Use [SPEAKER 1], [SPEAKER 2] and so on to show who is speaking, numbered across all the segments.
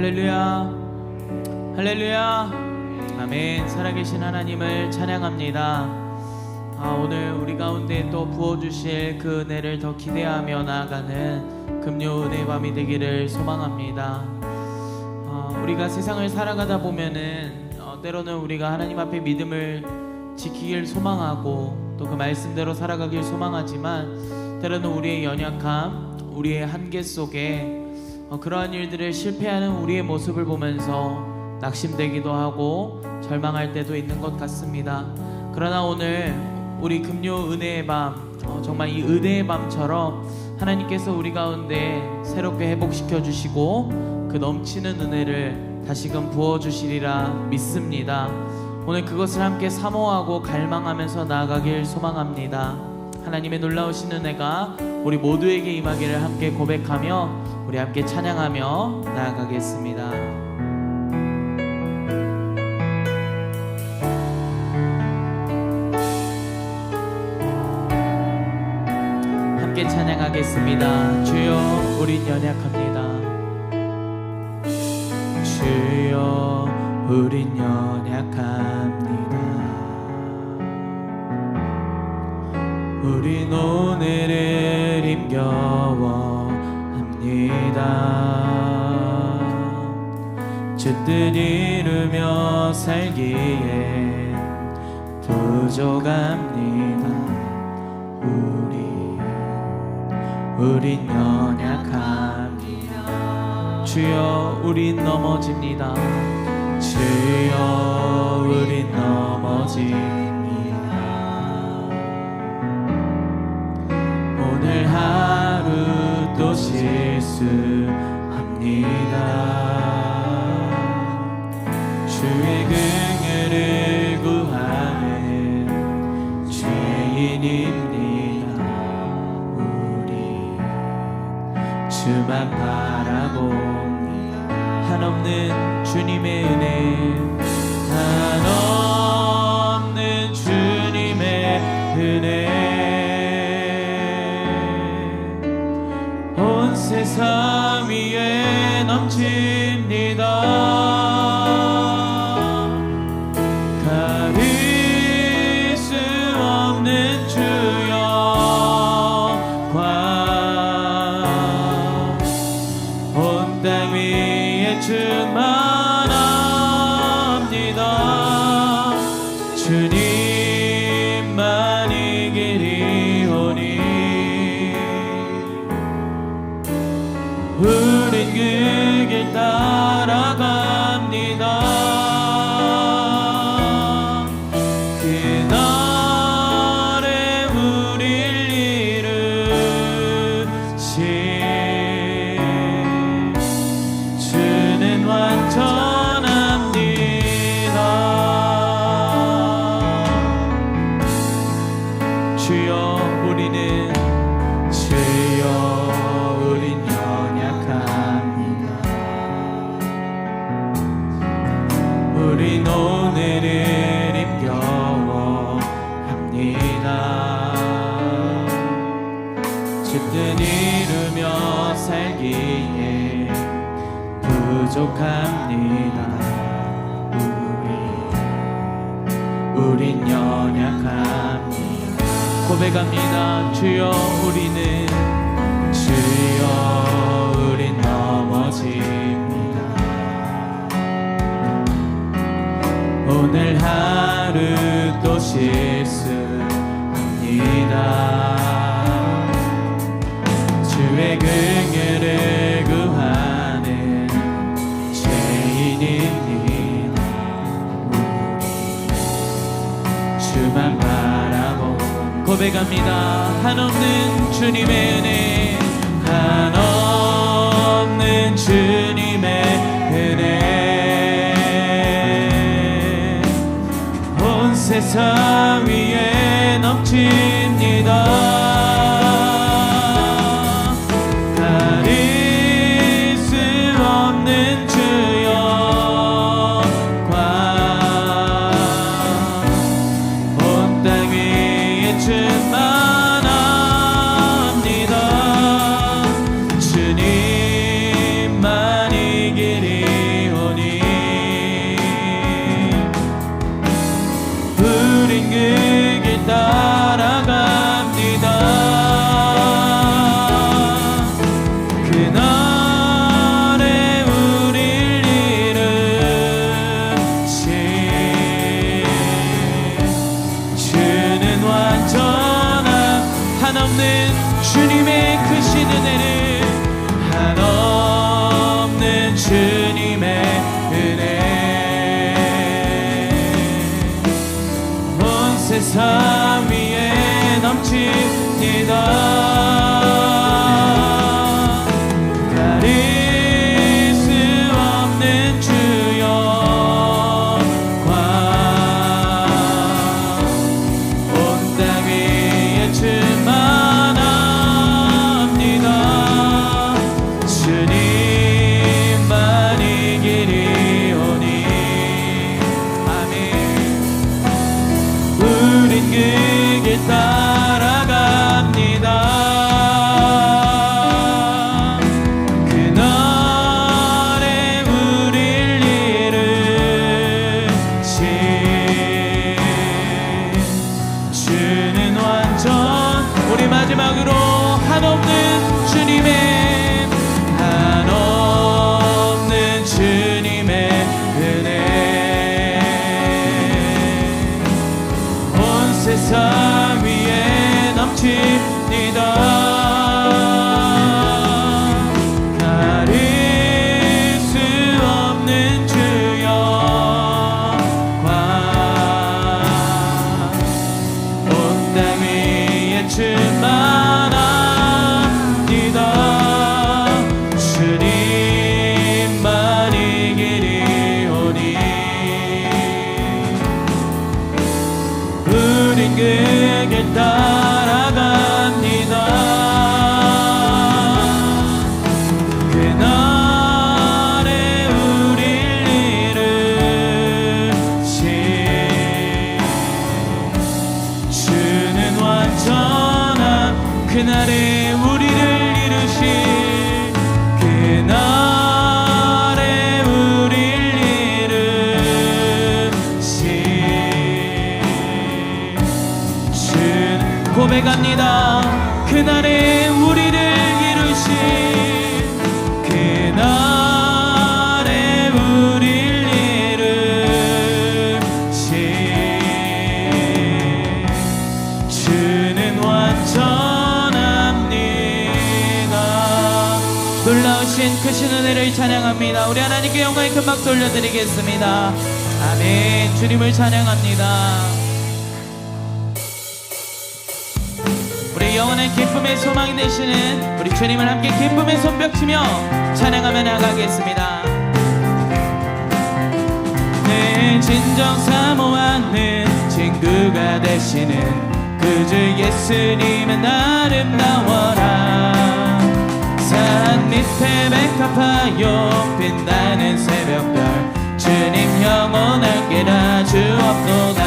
[SPEAKER 1] 할렐루야, 할렐루야, 아멘. 살아계신 하나님을 찬양합니다. 오늘 우리 가운데 또 부어주실 그 은혜를 더 기대하며 나아가는 금요 은혜의 밤이 되기를 소망합니다. 우리가 세상을 살아가다 보면은 때로는 우리가 하나님 앞에 믿음을 지키길 소망하고 또 그 말씀대로 살아가길 소망하지만 때로는 우리의 연약함, 우리의 한계 속에 그러한 일들을 실패하는 우리의 모습을 보면서 낙심되기도 하고 절망할 때도 있는 것 같습니다. 그러나 오늘 우리 금요 은혜의 밤, 정말 이 은혜의 밤처럼 하나님께서 우리 가운데 새롭게 회복시켜 주시고 그 넘치는 은혜를 다시금 부어주시리라 믿습니다. 오늘 그것을 함께 사모하고 갈망하면서 나아가길 소망합니다. 하나님의 놀라우신 은혜가 우리 모두에게 임하기를 함께 고백하며 우리 함께 찬양하며 나아가겠습니다. 함께 찬양하겠습니다. 주여 우린 연약합니다. 주여 우린 연약합니다. 우린 오늘을 힘겨워합니다. 주 뜻 이루며 살기에 부족합니다. 우린 연약합니다. 주여 우린 넘어집니다. 주여 우린 넘어집니다. 오늘 하루 또 실수합니다. 주의 긍휼을 구하는 죄인입니다. 우리 주만 바라봅니다. 한없는 주님의 은혜, 한없는 주님의 은혜, 온 세상 위에 넘칩니다. 가릴 수 없는 주여 온 땅 위에 충만합니다. 주님만 이 길이오니 우린 그 길 따라갑니다. 그날에 우릴 이루신 주는 완전합니다. 주여 우린 연약합니다. 우린 오늘을 힘겨워합니다. 주 뜻 이루며 살기에 부족합니다. 우린 연약합니다. 고백합니다. 주여 우린 넘어집니다. 오늘 하루 또 실수합니다. 주의 긍휼을 구하는 죄인입니다. 주만 바라보 고백합니다. 한없는 주님의 은혜, 한없는 주님의 은혜, 온 세상 위에 넘칩니다. 가릴 수 없는 주여 온 땅 위에 충만합니다. 주님만 이 길이 한없는 주님의 크신 은혜를, 한없는 주님의 은혜, 온 세상 위에 넘칩니다. 마지막으로 한없는 주님의, 한없는 주님의 은혜, 온 세상 위에 넘칩니다. 그 길 따라갑니다. 그날에 우릴 이루신 주는 완전한, 그날에 우리를 이루신, 그날에 우릴 고백합니다. 그날에 우리를 이루신, 그날에 우릴 이루신 주는 완전합니다. 놀라우신 크신 은혜를 찬양합니다. 우리 하나님께 영광의 큰 박수 올려드리겠습니다. 아멘. 주님을 찬양합니다. 우리 영원한 기쁨의 소망이 되시는 우리 주님을 함께 기쁨의 손뼉치며 찬양하며 나가겠습니다. 내 진정 사모하는 친구가 되시는 그 주 예수님은 아름다워라. 산 밑에 백합하여 빛나는 새벽별, 주님 영원하게 나 주옵도다.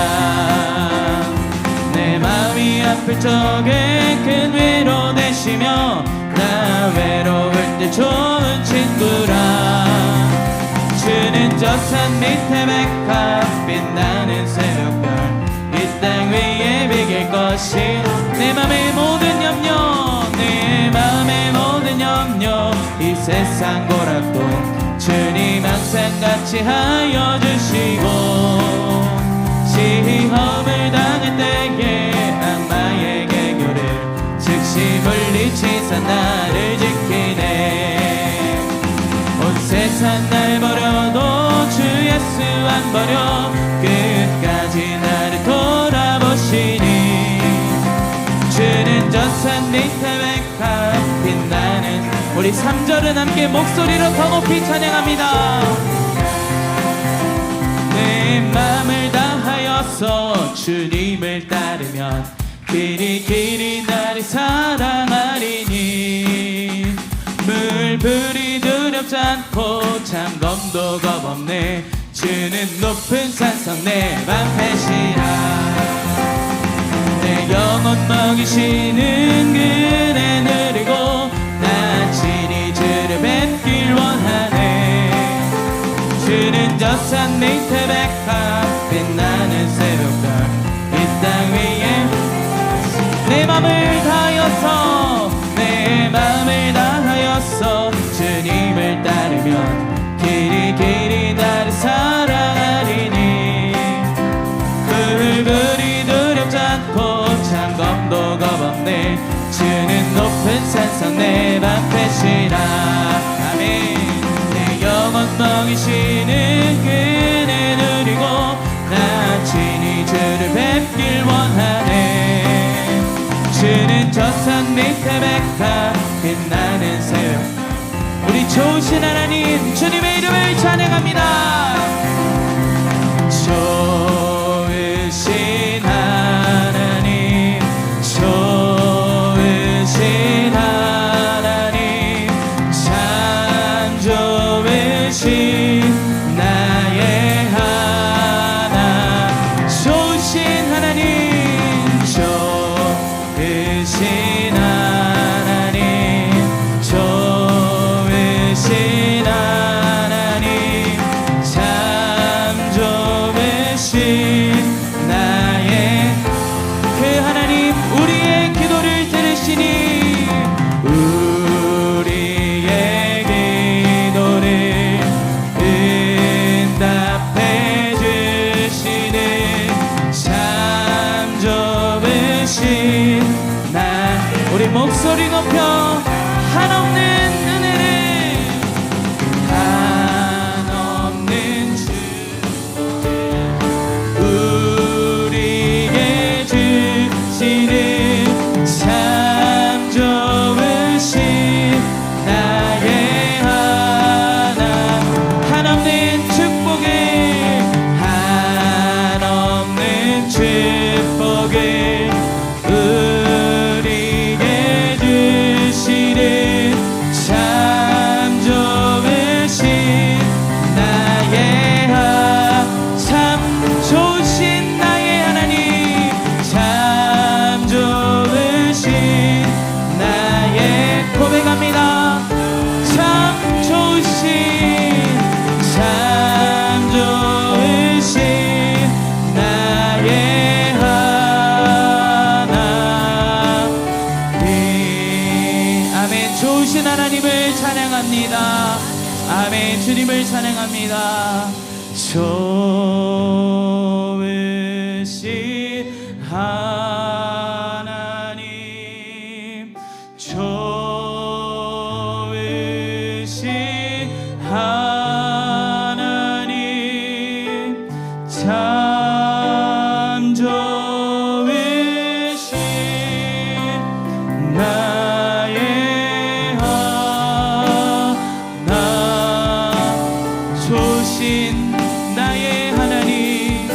[SPEAKER 1] 내 마음이 아플 적에 큰 위로 되시며, 나 외로울 때 좋은 친구라. 주는 저 산 밑에 백합 빛나는 새벽별, 이 땅 위에 비길 것이 내 맘의 모든 염려, 내 맘의 모든 염려, 이 세상 고락도 주님 항상 같이 하여 주시고, 시험을 당할 때에 악마의 개교를 즉시 물리치사 나를 지키네. 온 세상 날 버려도 주 예수 안 버려 끝까지 나를 돌아보시니. 주는 저 산 밑에 백합 빛나는, 우리 3절은 함께 목소리로 더 높이 찬양합니다. 내 맘을 다하여서 주님을 따르면 길이 나를 사랑하리니. 물불이 두렵지 않고 잠검도 겁없네. 주는 높은 산성 내 방패시라. 내 영혼 먹이시는 그네 누리고 나 친히 주를 뵙길 원하네. 주는 저 산 밑에 백합 빛나는 새벽별, 이 땅 위에 내 맘을 다하여서, 내 맘을 다하여서 주님을 따르면 길이 나를 사랑하리니. 불불이 두렵지 않고 창검도 겁없네. 높은 산성 내 맘 되시라. 아멘. 내 영혼 먹이시는 그네 누리고 나 친히 주를 뵙길 원하네. 주는 저 산 밑에 백합 빛나는 새벽. 우리 좋으신 하나님 주님의 이름을 찬양합니다. 좋으신 하나님, 좋으신 하나님, 참 좋으신 나의 하나. 좋으신 하나님, 좋으신 하나님, 좋으신 하나님, 참 좋으신 나의 그 하나님. 우리의 기도를 들으시니 우리의 기도를 응답해 주시는 참 좋으신 나. 우리 목소리 높여 한없는 은혜를, 한없는 주 우리에게 주시는 참 좋으신 나의 하나. 한없는 축복을, 한없는 축복을 우리에게 주시는 참 좋으신 나의 참 좋으신 나의 하나님, 참 좋으신 나의 고백합니다. 참 좋으신, 참 좋으신 나의 하나님. 아멘. 좋으신 하나님을 찬양합니다. 아멘. 주님을 찬양합니다. 좋으신 하나님, 좋으신 하나님, 참 좋으신 나의 하나. 좋으신 나의 하나님,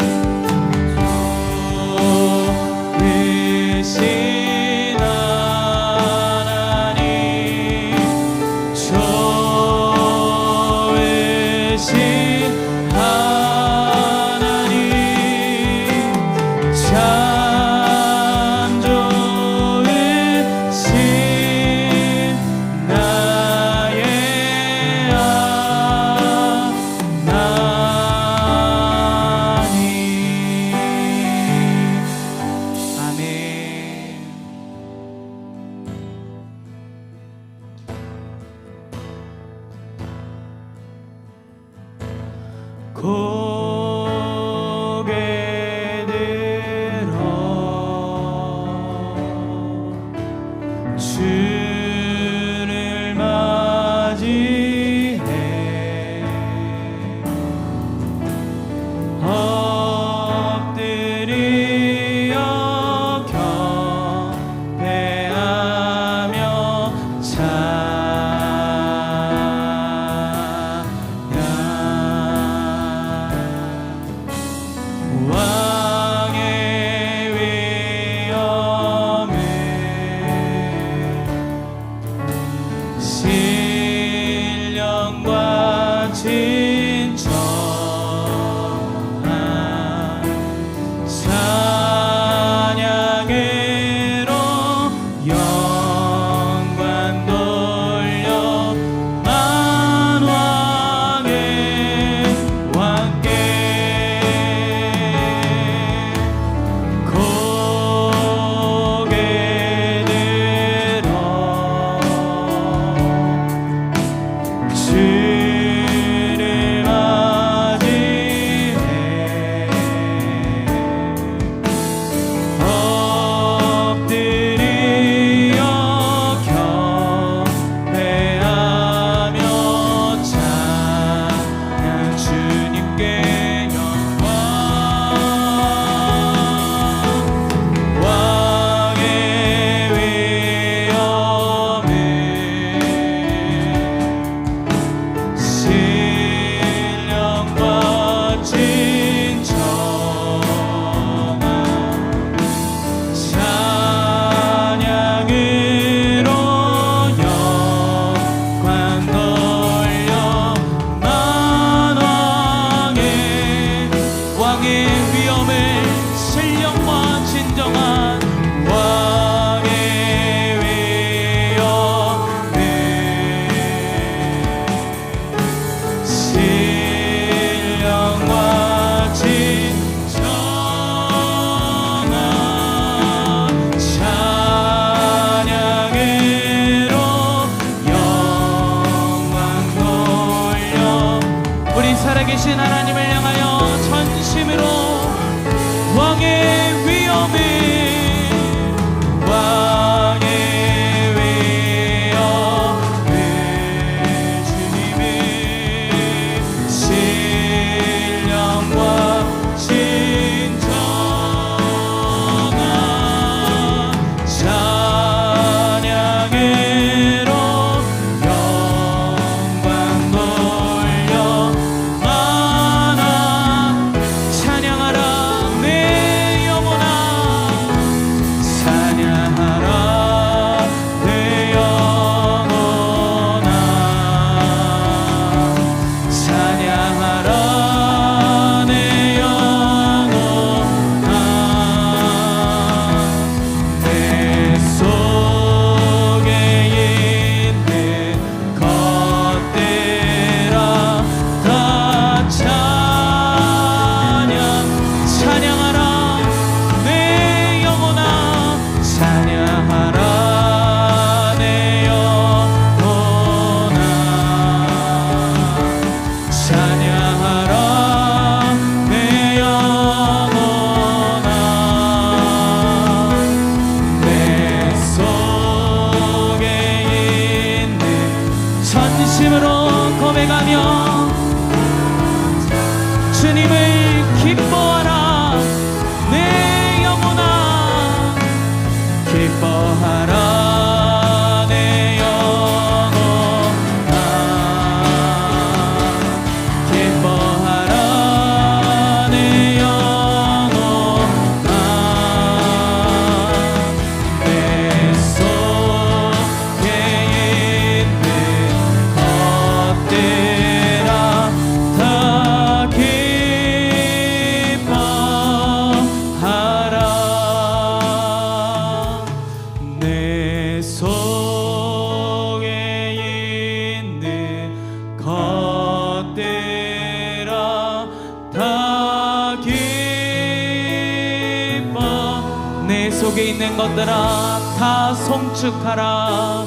[SPEAKER 1] 내 속에 있는 것들아 다 송축하라.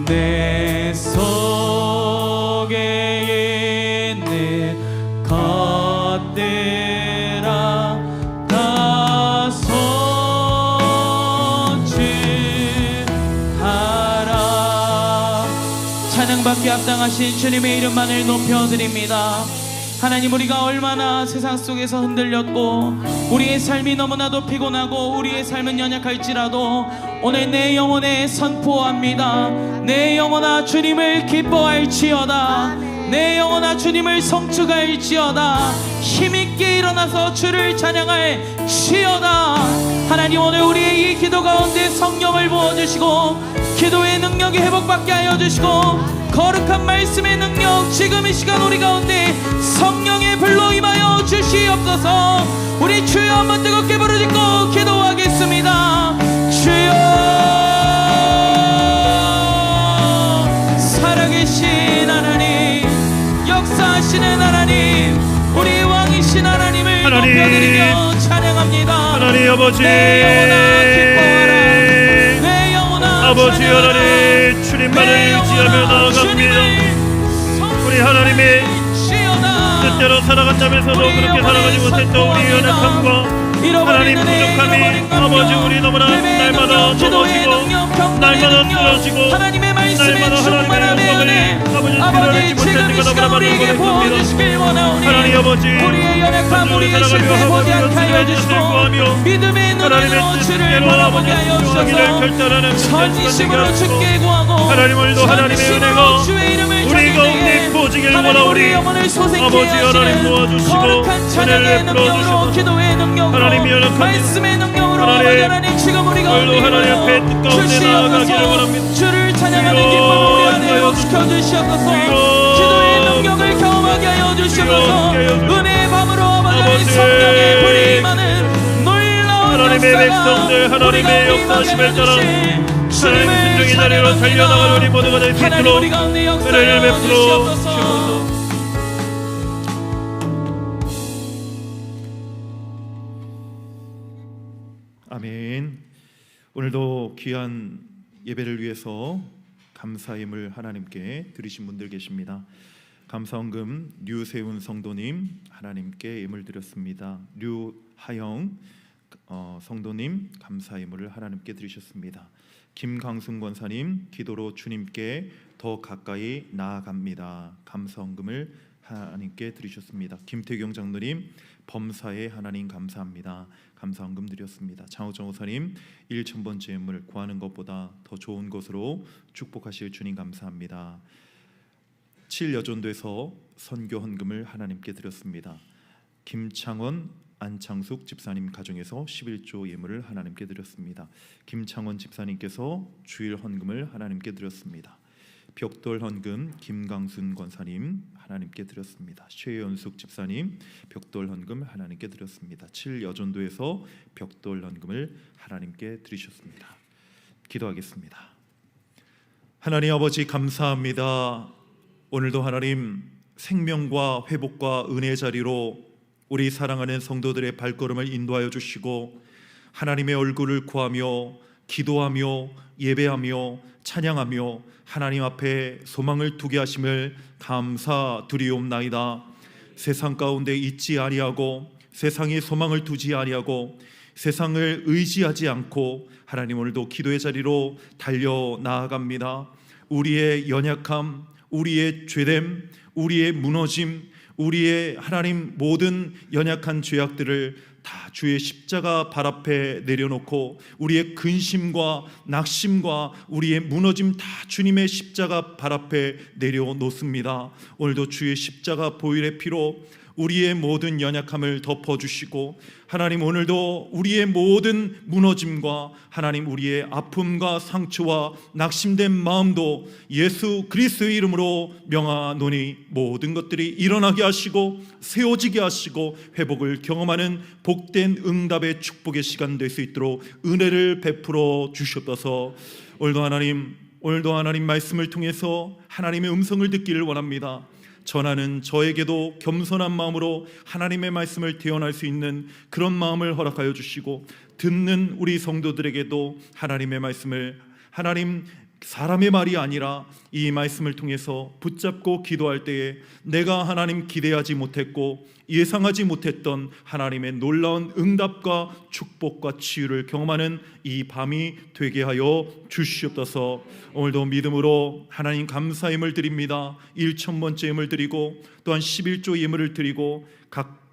[SPEAKER 1] 내 속에 있는 것들아 다 송축하라. 찬양받기 합당하신 주님의 이름만을 높여드립니다. 하나님, 우리가 얼마나 세상 속에서 흔들렸고 우리의 삶이 너무나도 피곤하고 우리의 삶은 연약할지라도 오늘 내 영혼에 선포합니다. 내 영혼아 주님을 기뻐할지어다. 내 영혼아 주님을 성축할지어다. 힘있게 일어나서 주를 찬양할지어다. 하나님, 오늘 우리의 이 기도 가운데 성령을 부어주시고 기도의 능력이 회복받게 하여 주시고 거룩한 말씀의 능력 지금 이 시간 우리 가운데 성령의 불로 임하여 주시옵소서. 우리 주여 한번 뜨겁게 부르짖고 기도하겠습니다. 주여, 살아계신 하나님, 역사하시는 하나님, 우리 왕이신 하나님을 높여드리며 찬양합니다.
[SPEAKER 2] 하나님 아버지,
[SPEAKER 1] 내 영혼아 기뻐하라. 내 영혼아
[SPEAKER 2] 아버지
[SPEAKER 1] 찬양하라.
[SPEAKER 2] 하나님, 주님만을 의지하며 나아갑니다. 우리 하나님의 뜻대로 살아간다면서도 그렇게 살아가지 못했던 우리 연약함과 하나님 부족함이 아버지 우리 너무나 날마다 넘어지고 날마다 쓰러지고 날마다 하나님의 영광을 아버지 드러내지 못했는 것 너무나 많은 것입니다. 하나님 아버지 한주를 살아가며 아버지 연수를 뜻을 구하며 하나님의 뜻대로 아버지 수용하기를 결단하는
[SPEAKER 1] 전심으로 주께
[SPEAKER 2] 하시고
[SPEAKER 1] 구하고
[SPEAKER 2] 하나님 오늘도 하나님의 은혜가 우리 가운데 부어지길 원하오니 아버지 하나님 도와주시고 은혜를 베풀어주시고 하나님의 연약함
[SPEAKER 1] 말씀의 능력으로 하나님 지금 우리
[SPEAKER 2] 오늘도 하나님 앞에 뜻 가운데 나아가기를 원합니다.
[SPEAKER 1] 주를 찬양하는 기쁨을 우리 안에 회복시켜 주시옵소서. 기도의 능력을 경험하게 하여 주시옵소서. 은혜의 밤으로 아버지 성령의 불이 임하는 놀라운
[SPEAKER 2] 하나님의 백성들 하나님의 역사심을 따라 하나님 순종의 자리로 달려나갈 우리 모두가 될 수 있도록 은혜를 베풀어 주시옵소서. 아멘. 오늘도 귀한 예배를 위해서 감사임을 하나님께 드리신 분들 계십니다. 감사헌금 류세훈 성도님 하나님께 예물 드렸습니다. 류하영 성도님 감사예물을 하나님께 드리셨습니다. 김강순 권사님 기도로 주님께 더 가까이 나아갑니다. 감사헌금을 하나님께 드리셨습니다. 김태경 장로님 범사에 하나님 감사합니다. 감사헌금 드렸습니다. 장호정 호사님 1,000번째 예물 구하는 것보다 더 좋은 것으로 축복하실 주님 감사합니다. 7여전도에서 선교 헌금을 하나님께 드렸습니다. 김창원 안창숙 집사님 가정에서 11조 예물을 하나님께 드렸습니다. 김창원 집사님께서 주일 헌금을 하나님께 드렸습니다. 벽돌 헌금 김강순 권사님 하나님께 드렸습니다. 최연숙 집사님 벽돌 헌금 하나님께 드렸습니다. 7여전도에서 벽돌 헌금을 하나님께 드리셨습니다. 기도하겠습니다. 하나님 아버지 감사합니다. 오늘도 하나님 생명과 회복과 은혜의 자리로 우리 사랑하는 성도들의 발걸음을 인도하여 주시고 하나님의 얼굴을 구하며 기도하며 예배하며 찬양하며 하나님 앞에 소망을 두게 하심을 감사드리옵나이다. 세상 가운데 있지 아니하고 세상에 소망을 두지 아니하고 세상을 의지하지 않고 하나님 오늘도 기도의 자리로 달려 나아갑니다. 우리의 연약함, 우리의 죄됨, 우리의 무너짐, 우리의 하나님 모든 연약한 죄악들을 다 주의 십자가 발 앞에 내려놓고 우리의 근심과 낙심과 우리의 무너짐 다 주님의 십자가 발 앞에 내려놓습니다. 오늘도 주의 십자가 보혈의 피로 우리의 모든 연약함을 덮어주시고 하나님 오늘도 우리의 모든 무너짐과 하나님 우리의 아픔과 상처와 낙심된 마음도 예수 그리스도의 이름으로 명하노니 모든 것들이 일어나게 하시고 세워지게 하시고 회복을 경험하는 복된 응답의 축복의 시간 될 수 있도록 은혜를 베풀어 주시옵소서. 오늘도 하나님 말씀을 통해서 하나님의 음성을 듣기를 원합니다. 전하는 저에게도 겸손한 마음으로 하나님의 말씀을 대언할 수 있는 그런 마음을 허락하여 주시고 듣는 우리 성도들에게도 하나님의 말씀을 하나님 사람의 말이 아니라 이 말씀을 통해서 붙잡고 기도할 때에 내가 하나님 기대하지 못했고 예상하지 못했던 하나님의 놀라운 응답과 축복과 치유를 경험하는 이 밤이 되게 하여 주시옵소서. 오늘도 믿음으로 하나님 감사의 예물 드립니다. 1,000번째 예물 드리고 또한 11조 예물을 드리고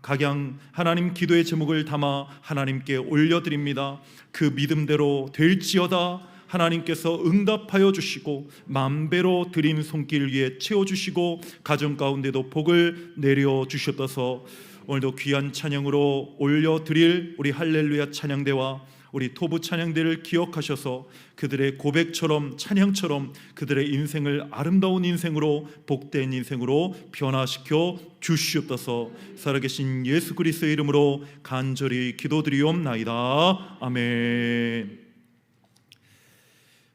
[SPEAKER 2] 각양 하나님 기도의 제목을 담아 하나님께 올려드립니다. 그 믿음대로 될지어다. 하나님께서 응답하여 주시고 만배로 드린 손길 위에 채워주시고 가정 가운데도 복을 내려 주셨어서 오늘도 귀한 찬양으로 올려드릴 우리 할렐루야 찬양대와 우리 토부 찬양대를 기억하셔서 그들의 고백처럼 찬양처럼 그들의 인생을 아름다운 인생으로 복된 인생으로 변화시켜 주시옵소서. 살아계신 예수 그리스도의 이름으로 간절히 기도드리옵나이다. 아멘.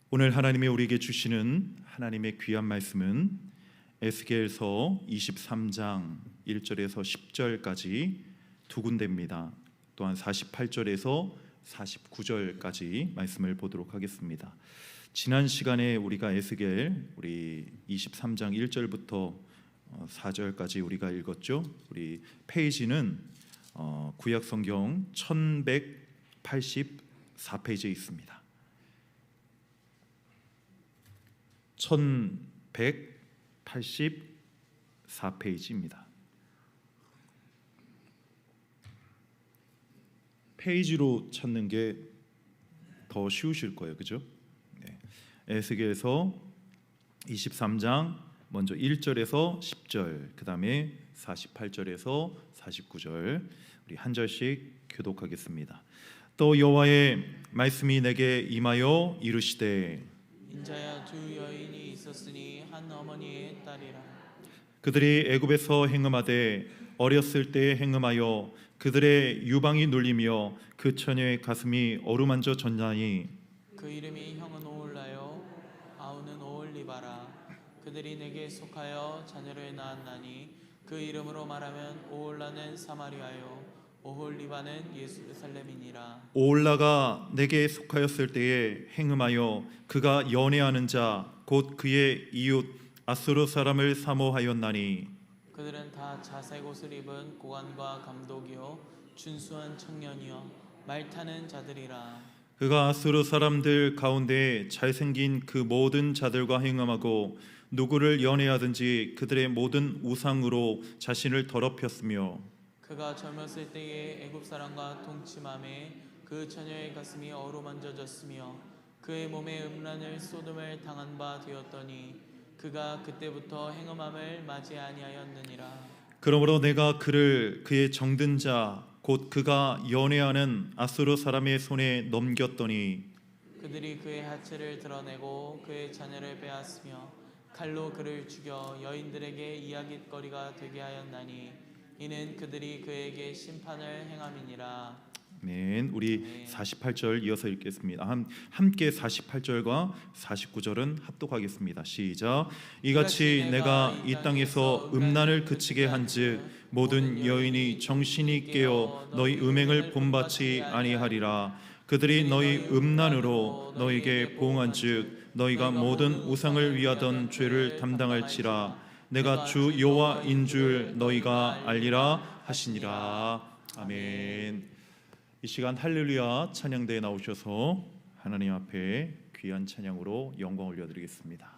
[SPEAKER 2] 오늘 하나님이 우리에게 주시는 하나님의 귀한 말씀은 에스겔서 23장 1절에서 10절까지 두 군데입니다. 또한 48절에서 49절까지 말씀을 보도록 하겠습니다. 지난 시간에 우리가 에스겔 우리 23장 1절부터 4절까지 우리가 읽었죠. 우리 페이지는 구약 성경 1184페이지에 있습니다. 1184페이지입니다. 페이지로 찾는 게 더 쉬우실 거예요, 그죠? 네. 에스겔서 23장 먼저 1절에서 10절, 그 다음에 48절에서 49절 우리 한 절씩 교독하겠습니다. 또 여호와의 말씀이 내게 임하여 이르시되
[SPEAKER 1] 인자야 두 여인이 있었으니 한 어머니의 딸이라.
[SPEAKER 2] 그들이 애굽에서 행음하되 어렸을 때에 행음하여 그들의 유방이 눌리며 그 처녀의 가슴이 어루만져 졌나니
[SPEAKER 1] 그 이름이 형은 오홀라요 아우는 오홀리바라. 그들이 내게 속하여 자녀를 낳았나니 그 이름으로 말하면 오홀라는 사마리아요 오홀리바는 예루살렘이니라.
[SPEAKER 2] 오홀라가 내게 속하였을 때에 행음하여 그가 연애하는 자 곧 그의 이웃 아수르 사람을 사모하였나니
[SPEAKER 1] 그들은 다 자색 옷을 입은 고관과 감독이요 준수한 청년이요 말타는 자들이라.
[SPEAKER 2] 그가 아수르 사람들 가운데 잘생긴 그 모든 자들과 행음하고 누구를 연애하든지 그들의 모든 우상으로 자신을 더럽혔으며
[SPEAKER 1] 그가 젊었을 때에 애굽 사람과 동침함에 그 처녀의 가슴이 어루만져졌으며 그의 몸에 음란을 쏟음을 당한 바 되었더니 그가 그때부터 행음함을 맞이 아니하였느니라.
[SPEAKER 2] 그러므로 내가 그를 그의 정든 자 곧 그가 연애하는 아수르 사람의 손에 넘겼더니
[SPEAKER 1] 그들이 그의 하체를 드러내고 그의 자녀를 빼앗으며 칼로 그를 죽여 여인들에게 이야깃거리가 되게 하였나니 이는 그들이 그에게 심판을 행함이니라.
[SPEAKER 2] 아멘. 우리 48절 이어서 읽겠습니다. 함께 48절과 49절은 합독하겠습니다. 시작. 이같이 내가 이 땅에서 음란을 그치게 한즉 모든 여인이 정신이 깨어 너희 음행을 본받지 아니하리라. 그들이 너희 음란으로 너희에게 보응한즉 너희가 모든 우상을 위하던 죄를 담당할지라. 내가 주 여호와인 줄 너희가 알리라 하시니라. 아멘. 이 시간 할렐루야 찬양대에 나오셔서 하나님 앞에 귀한 찬양으로 영광 올려드리겠습니다.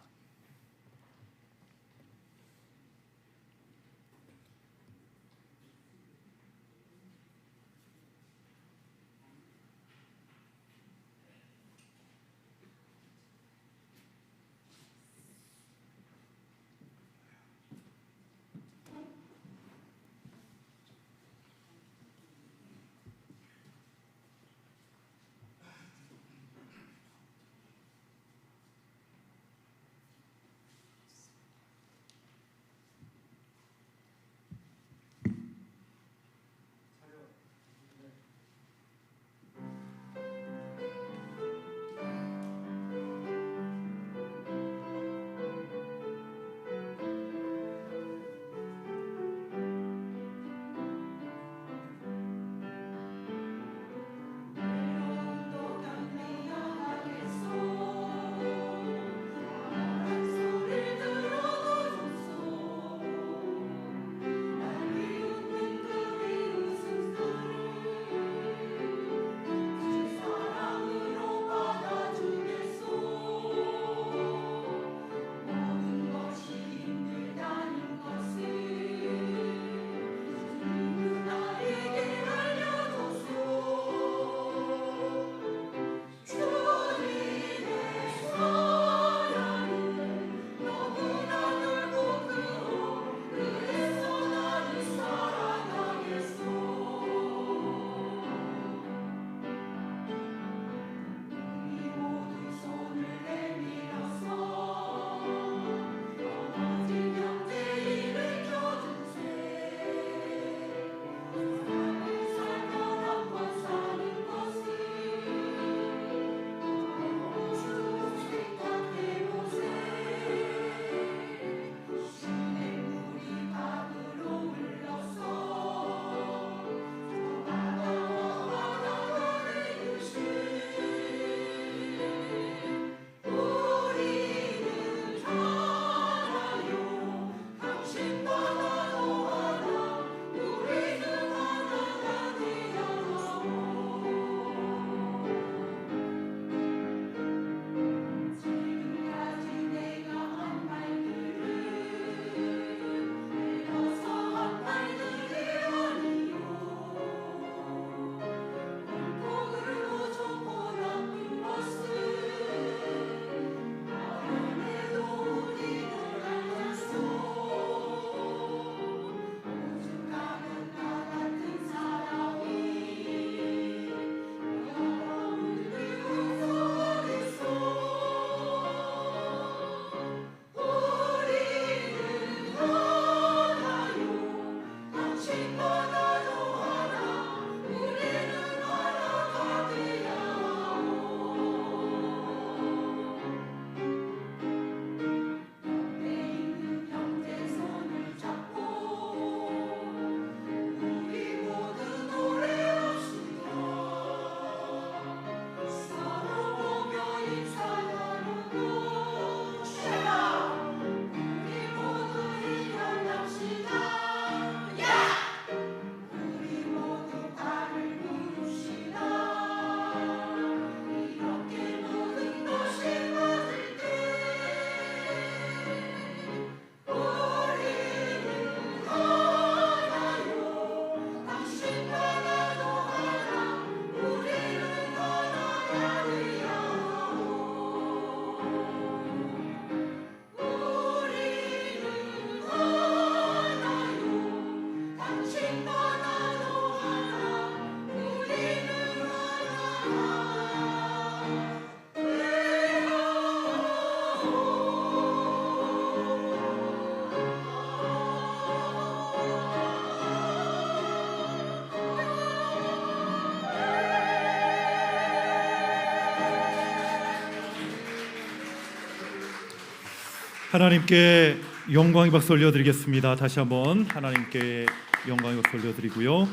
[SPEAKER 2] 하나님께 영광의 박수 올려드리겠습니다. 다시 한번 하나님께 영광의 박수 올려드리고요.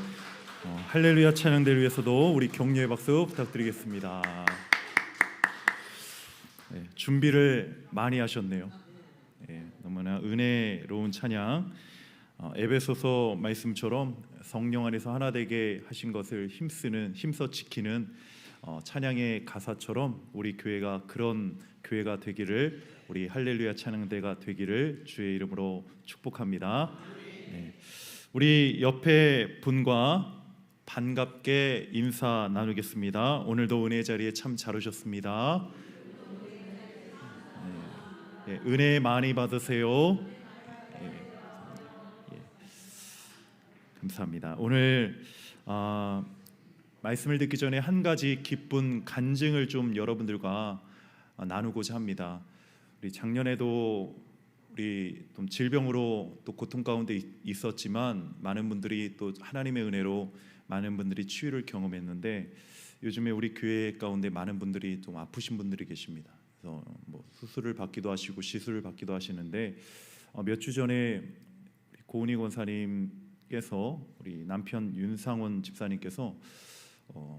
[SPEAKER 2] 할렐루야 찬양대를 위해서도 우리 격려의 박수 부탁드리겠습니다. 네, 준비를 많이 하셨네요. 네, 너무나 은혜로운 찬양. 에베소서 말씀처럼 성령 안에서 하나 되게 하신 것을 힘써 지키는 찬양의 가사처럼 우리 교회가 그런 교회가 되기를, 우리 할렐루야 찬양대가 되기를 주의 이름으로 축복합니다. 네. 우리 옆에 분과 반갑게 인사 나누겠습니다. 오늘도 은혜 자리에 참 잘 오셨습니다. 네. 네. 은혜 많이 받으세요. 감사합니다. 오늘 말씀을 듣기 전에 한 가지 기쁜 간증을 좀 여러분들과 나누고자 합니다. 우리 작년에도 우리 좀 질병으로 또 고통 가운데 있었지만 많은 분들이 또 하나님의 은혜로 많은 분들이 치유를 경험했는데, 요즘에 우리 교회 가운데 많은 분들이 좀 아프신 분들이 계십니다. 그래서 뭐 수술을 받기도 하시고 시술을 받기도 하시는데, 몇 주 전에 고은희 권사님께서 우리 남편 윤상원 집사님께서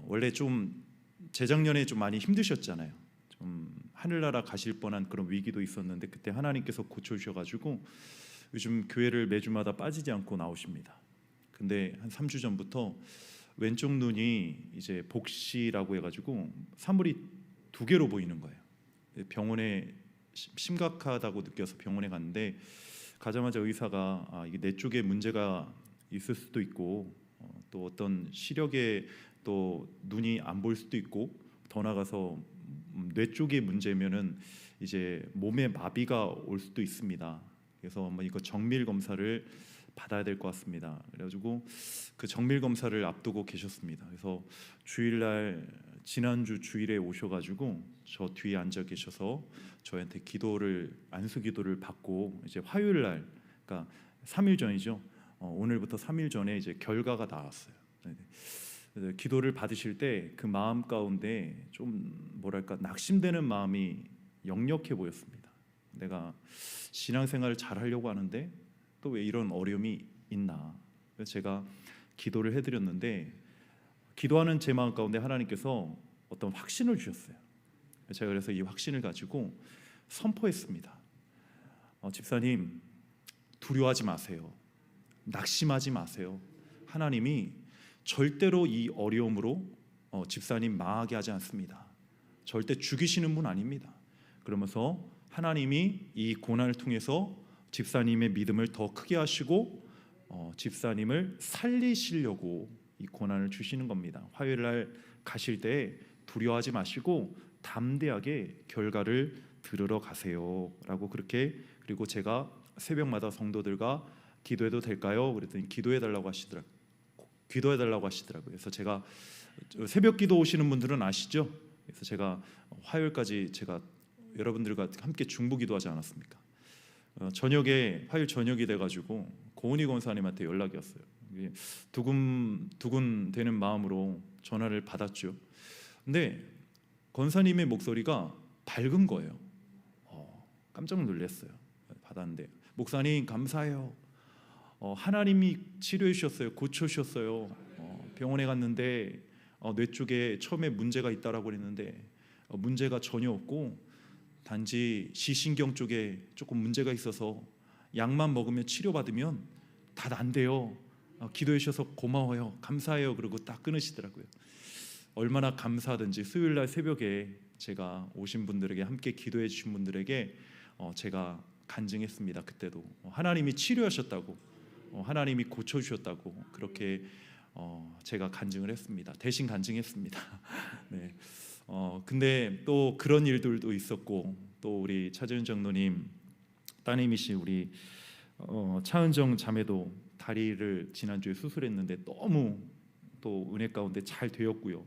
[SPEAKER 2] 원래 좀 재작년에 좀 많이 힘드셨잖아요. 좀 하늘나라 가실 뻔한 그런 위기도 있었는데 그때 하나님께서 고쳐주셔가지고 요즘 교회를 매주마다 빠지지 않고 나오십니다. 근데 한 3주 전부터 왼쪽 눈이 이제 복시라고 해가지고 사물이 2개로 보이는 거예요. 병원에 심각하다고 느껴서 병원에 갔는데, 가자마자 의사가 이게 뇌 쪽에 문제가 있을 수도 있고 또 어떤 시력에 또 눈이 안 보일 수도 있고, 더 나가서 뇌 쪽의 문제면은 이제 몸에 마비가 올 수도 있습니다. 그래서 한번 이거 정밀 검사를 받아야 될 것 같습니다. 그래가지고 그 정밀 검사를 앞두고 계셨습니다. 그래서 주일날, 지난주 주일에 오셔가지고 저 뒤에 앉아 계셔서 저한테 안수 기도를 받고, 이제 화요일날, 그러니까 3일 전이죠. 오늘부터 3일 전에 이제 결과가 나왔어요. 기도를 받으실 때 그 마음 가운데 좀 뭐랄까 낙심되는 마음이 역력해 보였습니다. 내가 신앙생활을 잘 하려고 하는데 또 왜 이런 어려움이 있나. 그래서 제가 기도를 해드렸는데, 기도하는 제 마음 가운데 하나님께서 어떤 확신을 주셨어요. 제가 그래서 이 확신을 가지고 선포했습니다. 집사님, 두려워하지 마세요. 낙심하지 마세요. 하나님이 절대로 이 어려움으로 집사님 망하게 하지 않습니다. 절대 죽이시는 분 아닙니다. 그러면서 하나님이 이 고난을 통해서 집사님의 믿음을 더 크게 하시고 집사님을 살리시려고 이 고난을 주시는 겁니다. 화요일날 가실 때 두려워하지 마시고 담대하게 결과를 들으러 가세요 라고, 그렇게, 그리고 제가 새벽마다 성도들과 기도해도 될까요? 그랬더니 기도해달라고 하시더라고요. 그래서 제가 새벽 기도 오시는 분들은 아시죠? 그래서 제가 화요일까지 제가 여러분들과 함께 중보 기도하지 않았습니까? 화요일 저녁이 돼가지고 고은희 권사님한테 연락이 왔어요. 두근 되는 마음으로 전화를 받았죠. 근데 권사님의 목소리가 밝은 거예요. 깜짝 놀랐어요. 받았는데, 목사님 감사해요. 하나님이 치료해 주셨어요. 고쳐 주셨어요. 병원에 갔는데 뇌 쪽에 처음에 문제가 있다라고 그랬는데 문제가 전혀 없고, 단지 시신경 쪽에 조금 문제가 있어서 약만 먹으면 치료받으면 다 난대요. 기도해 주셔서 고마워요. 감사해요. 그러고 딱 끊으시더라고요. 얼마나 감사하든지 수요일날 새벽에 제가 오신 분들에게, 함께 기도해 주신 분들에게 제가 간증했습니다. 그때도 하나님이 치료하셨다고, 하나님이 고쳐주셨다고, 그렇게 제가 간증을 했습니다. 대신 간증했습니다. 네. 근데 또 그런 일들도 있었고, 또 우리 차재윤 장로님 따님이신 우리 차은정 자매도 다리를 지난주에 수술했는데 너무 또 은혜 가운데 잘 되었고요.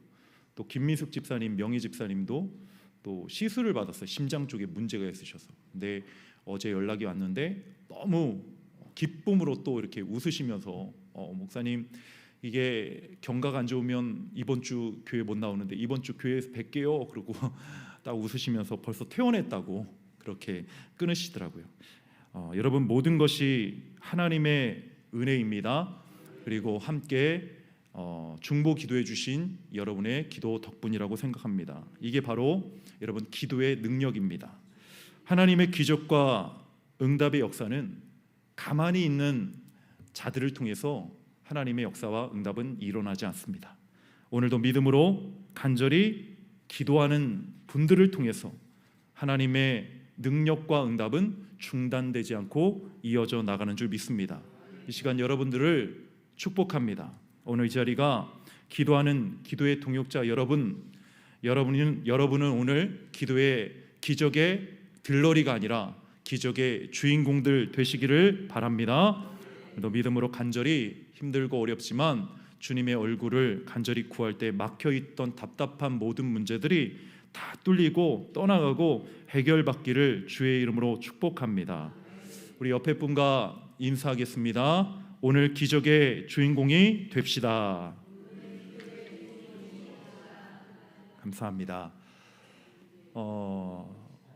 [SPEAKER 2] 또 김민숙 집사님, 명희 집사님도 또 시술을 받았어요. 심장 쪽에 문제가 있으셔서. 근데 어제 연락이 왔는데 너무 기쁨으로 또 이렇게 웃으시면서 목사님, 이게 경과가 안 좋으면 이번 주 교회 못 나오는데 이번 주 교회에서 뵐게요. 그러고 딱 웃으시면서 벌써 퇴원했다고 그렇게 끊으시더라고요. 여러분, 모든 것이 하나님의 은혜입니다. 그리고 함께 중보 기도해 주신 여러분의 기도 덕분이라고 생각합니다. 이게 바로 여러분 기도의 능력입니다. 하나님의 기적과 응답의 역사는 가만히 있는 자들을 통해서 하나님의 역사와 응답은 일어나지 않습니다. 오늘도 믿음으로 간절히 기도하는 분들을 통해서 하나님의 능력과 응답은 중단되지 않고 이어져 나가는 줄 믿습니다. 이 시간 여러분들을 축복합니다. 오늘 이 자리가 기도하는 기도의 동역자 여러분은 오늘 기도의 기적의 들러리가 아니라 기적의 주인공들 되시기를 바랍니다. 또 믿음으로 간절히 힘들고 어렵지만 주님의 얼굴을 간절히 구할 때 막혀있던 답답한 모든 문제들이 다 뚫리고 떠나가고 해결받기를 주의 이름으로 축복합니다. 우리 옆에 분과 인사하겠습니다. 오늘 기적의 주인공이 됩시다. 감사합니다.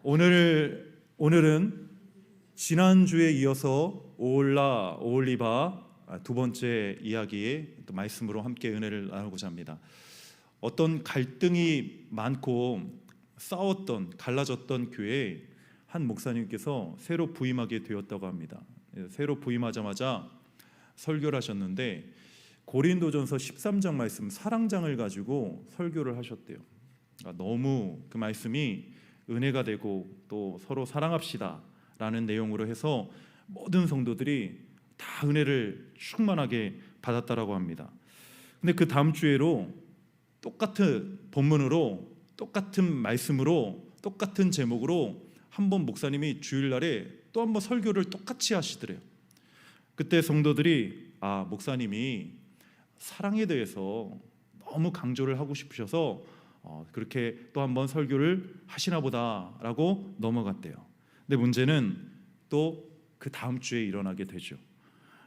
[SPEAKER 2] 오늘은 지난주에 이어서 오올리바 두 번째 이야기의 또 말씀으로 함께 은혜를 나누고자 합니다. 어떤 갈등이 많고 싸웠던 갈라졌던 교회에 한 목사님께서 새로 부임하게 되었다고 합니다. 새로 부임하자마자 설교를 하셨는데 고린도전서 13장 말씀 사랑장을 가지고 설교를 하셨대요. 너무 그 말씀이 은혜가 되고 또 서로 사랑합시다 라는 내용으로 해서 모든 성도들이 다 은혜를 충만하게 받았다라고 합니다. 근데 그 다음 주에로 똑같은 본문으로 똑같은 말씀으로 똑같은 제목으로 한번 목사님이 주일날에 또 한번 설교를 똑같이 하시더래요. 그때 성도들이 목사님이 사랑에 대해서 너무 강조를 하고 싶으셔서 그렇게 또 한번 설교를 하시나 보다라고 넘어갔대요. 근데 문제는 또 그 다음 주에 일어나게 되죠.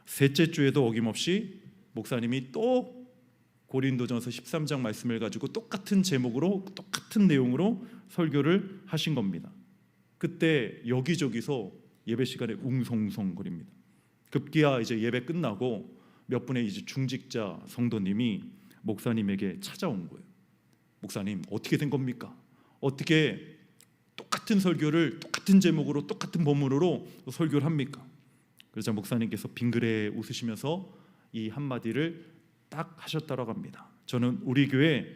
[SPEAKER 2] 셋째 주에도 어김없이 목사님이 또 고린도전서 13장 말씀을 가지고 똑같은 제목으로 똑같은 내용으로 설교를 하신 겁니다. 그때 여기저기서 예배 시간에 웅성웅성거립니다. 급기야 이제 예배 끝나고 몇 분의 이제 중직자 성도님이 목사님에게 찾아온 거예요. 목사님, 어떻게 된 겁니까? 어떻게 똑같은 설교를 똑같은 제목으로 똑같은 본문으로 설교를 합니까? 그래서 목사님께서 빙그레 웃으시면서 이 한마디를 딱 하셨다고 합니다. 저는 우리 교회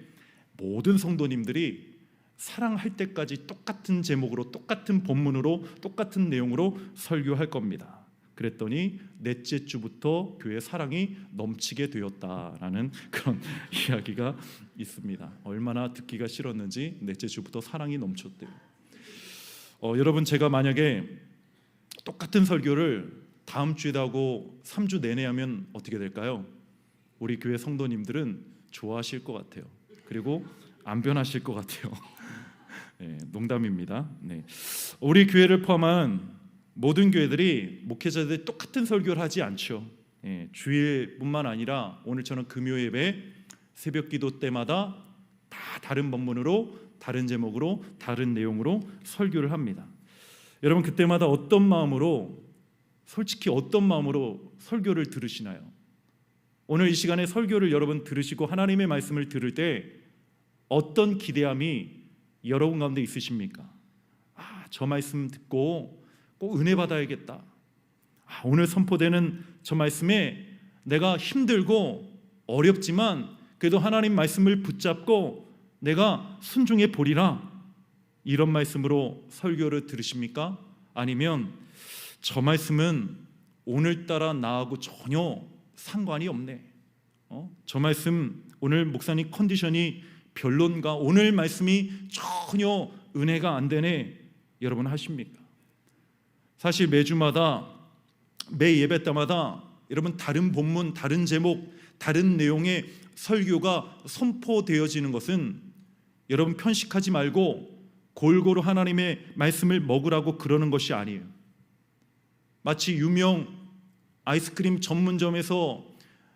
[SPEAKER 2] 모든 성도님들이 사랑할 때까지 똑같은 제목으로 똑같은 본문으로 똑같은 내용으로 설교할 겁니다. 그랬더니 넷째 주부터 교회 사랑이 넘치게 되었다라는 그런 이야기가 있습니다. 얼마나 듣기가 싫었는지 넷째 주부터 사랑이 넘쳤대요. 여러분, 제가 만약에 똑같은 설교를 다음 주에도 하고 3주 내내 하면 어떻게 될까요? 우리 교회 성도님들은 좋아하실 것 같아요. 그리고 안 변하실 것 같아요. 네, 농담입니다. 네. 우리 교회를 포함한 모든 교회들이 목회자들이 똑같은 설교를 하지 않죠. 주일뿐만 아니라 오늘처럼 금요 예배, 새벽 기도 때마다 다 다른 본문으로 다른 제목으로 다른 내용으로 설교를 합니다. 여러분, 그때마다 솔직히 어떤 마음으로 설교를 들으시나요? 오늘 이 시간에 설교를 여러분 들으시고 하나님의 말씀을 들을 때 어떤 기대함이 여러분 가운데 있으십니까? 저 말씀 듣고 꼭 은혜 받아야겠다. 오늘 선포되는 저 말씀에 내가 힘들고 어렵지만 그래도 하나님 말씀을 붙잡고 내가 순종해 보리라. 이런 말씀으로 설교를 들으십니까? 아니면 저 말씀은 오늘따라 나하고 전혀 상관이 없네. 저 말씀 오늘 목사님 컨디션이 별론가? 오늘 말씀이 전혀 은혜가 안 되네. 여러분 하십니까? 사실 매주마다 매 예배 때마다 여러분 다른 본문, 다른 제목, 다른 내용의 설교가 선포되어지는 것은 여러분 편식하지 말고 골고루 하나님의 말씀을 먹으라고 그러는 것이 아니에요. 마치 유명 아이스크림 전문점에서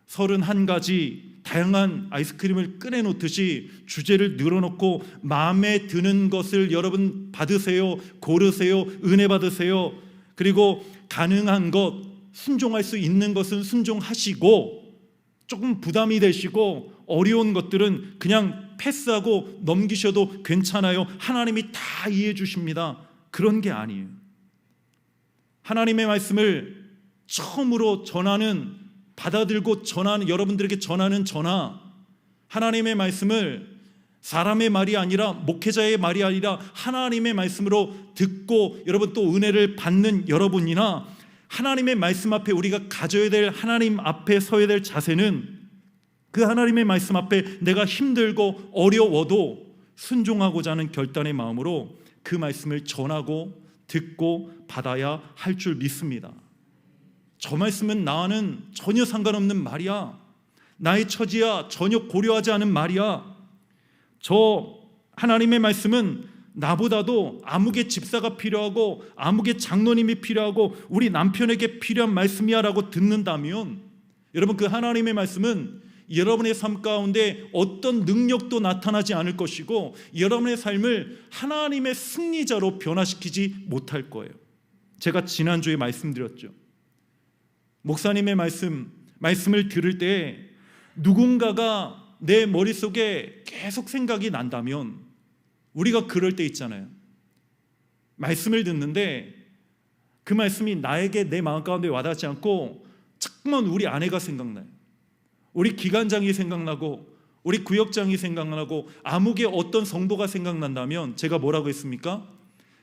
[SPEAKER 2] 31가지 다양한 아이스크림을 꺼내놓듯이 주제를 늘어놓고 마음에 드는 것을 여러분 받으세요, 고르세요, 은혜 받으세요. 그리고 가능한 것, 순종할 수 있는 것은 순종하시고, 조금 부담이 되시고 어려운 것들은 그냥 패스하고 넘기셔도 괜찮아요. 하나님이 다 이해해 주십니다. 그런 게 아니에요. 하나님의 말씀을 처음으로 전하는, 받아들고 전하는, 여러분들에게 전하는 전하, 하나님의 말씀을 사람의 말이 아니라, 목회자의 말이 아니라 하나님의 말씀으로 듣고 여러분 또 은혜를 받는 여러분이나, 하나님의 말씀 앞에 우리가 가져야 될, 하나님 앞에 서야 될 자세는 그 하나님의 말씀 앞에 내가 힘들고 어려워도 순종하고자 하는 결단의 마음으로 그 말씀을 전하고 듣고 받아야 할 줄 믿습니다. 저 말씀은 나와는 전혀 상관없는 말이야, 나의 처지야 전혀 고려하지 않은 말이야, 저 하나님의 말씀은 나보다도 아무개 집사가 필요하고 아무개 장로님이 필요하고 우리 남편에게 필요한 말씀이야 라고 듣는다면, 여러분 그 하나님의 말씀은 여러분의 삶 가운데 어떤 능력도 나타나지 않을 것이고 여러분의 삶을 하나님의 승리자로 변화시키지 못할 거예요. 제가 지난주에 말씀드렸죠. 목사님의 말씀을 들을 때 누군가가 내 머릿속에 계속 생각이 난다면, 우리가 그럴 때 있잖아요. 말씀을 듣는데 그 말씀이 나에게 내 마음 가운데 와닿지 않고 자꾸만 우리 아내가 생각나요. 우리 기관장이 생각나고 우리 구역장이 생각나고 아무개 어떤 성도가 생각난다면 제가 뭐라고 했습니까?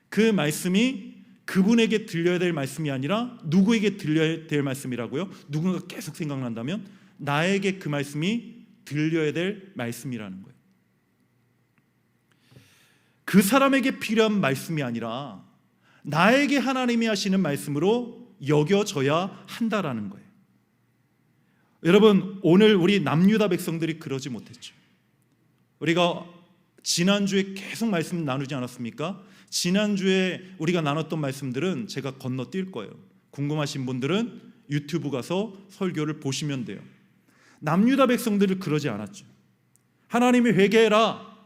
[SPEAKER 2] 그 말씀이 그분에게 들려야 될 말씀이 아니라 누구에게 들려야 될 말씀이라고요? 누군가 계속 생각난다면 나에게 그 말씀이 들려야 될 말씀이라는 거예요. 그 사람에게 필요한 말씀이 아니라 나에게 하나님이 하시는 말씀으로 여겨져야 한다라는 거예요. 여러분, 오늘 우리 남유다 백성들이 그러지 못했죠. 우리가 지난주에 계속 말씀 나누지 않았습니까? 지난주에 우리가 나눴던 말씀들은 제가 건너뛸 거예요. 궁금하신 분들은 유튜브 가서 설교를 보시면 돼요. 남유다 백성들을 그러지 않았죠. 하나님이 회개해라,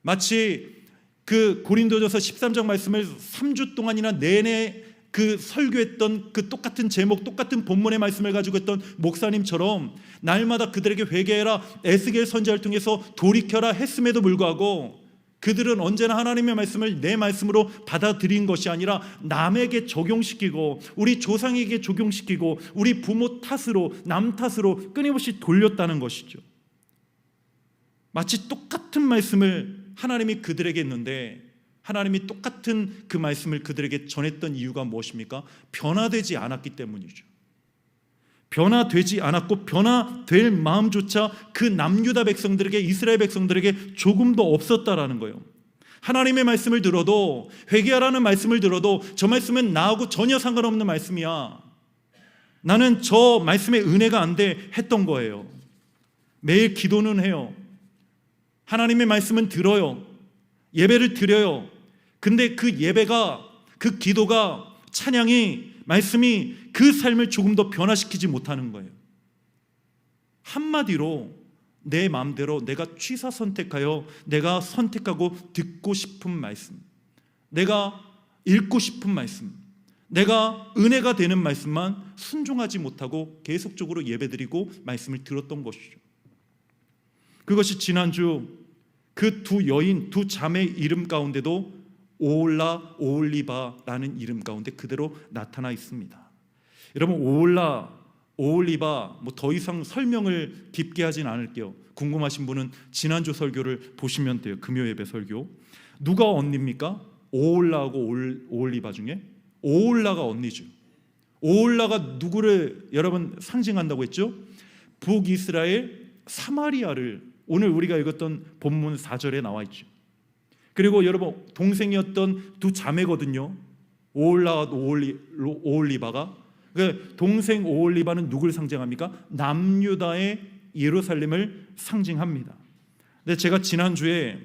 [SPEAKER 2] 마치 그 고린도전서 13장 말씀을 3주 동안이나 내내 그 설교했던 그 똑같은 제목, 똑같은 본문의 말씀을 가지고 했던 목사님처럼 날마다 그들에게 회개해라, 에스겔 선지자를 통해서 돌이켜라 했음에도 불구하고 그들은 언제나 하나님의 말씀을 내 말씀으로 받아들인 것이 아니라 남에게 적용시키고 우리 조상에게 적용시키고 우리 부모 탓으로, 남 탓으로 끊임없이 돌렸다는 것이죠. 마치 똑같은 말씀을 하나님이 그들에게 했는데 하나님이 똑같은 그 말씀을 그들에게 전했던 이유가 무엇입니까? 변화되지 않았기 때문이죠. 변화되지 않았고 변화될 마음조차 그 남유다 백성들에게, 이스라엘 백성들에게 조금도 없었다라는 거예요. 하나님의 말씀을 들어도, 회개하라는 말씀을 들어도 저 말씀은 나하고 전혀 상관없는 말씀이야, 나는 저 말씀에 은혜가 안 돼 했던 거예요. 매일 기도는 해요. 하나님의 말씀은 들어요. 예배를 드려요. 근데 그 예배가, 그 기도가, 찬양이, 말씀이 그 삶을 조금 더 변화시키지 못하는 거예요. 한마디로 내 마음대로 내가 취사 선택하여 내가 선택하고 듣고 싶은 말씀, 내가 읽고 싶은 말씀, 내가 은혜가 되는 말씀만 순종하지 못하고 계속적으로 예배드리고 말씀을 들었던 것이죠. 그것이 지난주 그 두 여인, 두 자매 이름 가운데도 오홀라, 오홀리바라는 이름 가운데 그대로 나타나 있습니다. 여러분, 오홀라, 오홀리바 뭐 더 이상 설명을 깊게 하진 않을게요. 궁금하신 분은 지난주 설교를 보시면 돼요. 금요 예배 설교. 누가 언니입니까? 오홀라하고 오홀리바 중에 오홀라가 언니죠. 오홀라가 누구를 여러분 상징한다고 했죠? 북이스라엘 사마리아를 오늘 우리가 읽었던 본문 4절에 나와 있죠. 그리고 여러분, 동생이었던 두 자매거든요. 오홀라와 오홀리바가. 동생 오홀리바는 누구를 상징합니까? 남유다의 예루살렘을 상징합니다. 근데 제가 지난주에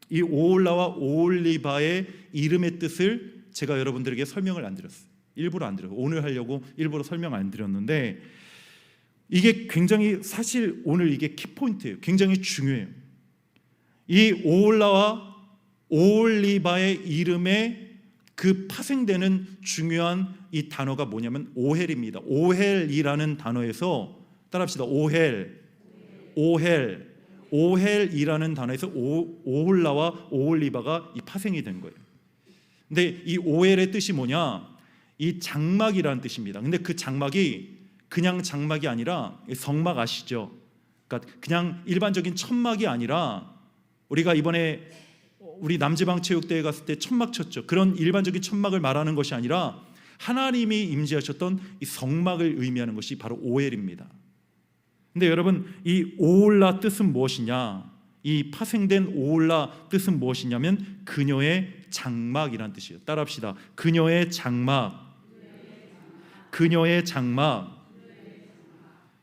[SPEAKER 2] 이 오홀라와 오홀리바의 이름의 뜻을 제가 여러분들에게 설명을 안 드렸어요. 일부러 안 드려요. 오늘 하려고 일부러 설명 안 드렸는데, 이게 굉장히 사실 오늘 이게 키포인트예요. 굉장히 중요해요. 이 오홀라와 오홀리바의 이름에 그 파생되는 중요한 이 단어가 뭐냐면 오헬입니다. 오헬이라는 단어에서 따라합시다. 오헬이라는 단어에서 오홀라와 오홀리바가 이 파생이 된 거예요. 근데 이 오헬의 뜻이 뭐냐? 이 장막이라는 뜻입니다. 근데 그 장막이 그냥 장막이 아니라 성막 아시죠? 그러니까 그냥 일반적인 천막이 아니라 우리가 이번에 우리 남지방 체육대회 갔을 때 천막 쳤죠. 그런 일반적인 천막을 말하는 것이 아니라 하나님이 임재하셨던 이 성막을 의미하는 것이 바로 오헬입니다. 근데 여러분, 이 오홀라 뜻은 무엇이냐? 이 파생된 오홀라 뜻은 무엇이냐면 그녀의 장막이란 뜻이에요. 따라합시다. 그녀의 장막. 그녀의 장막.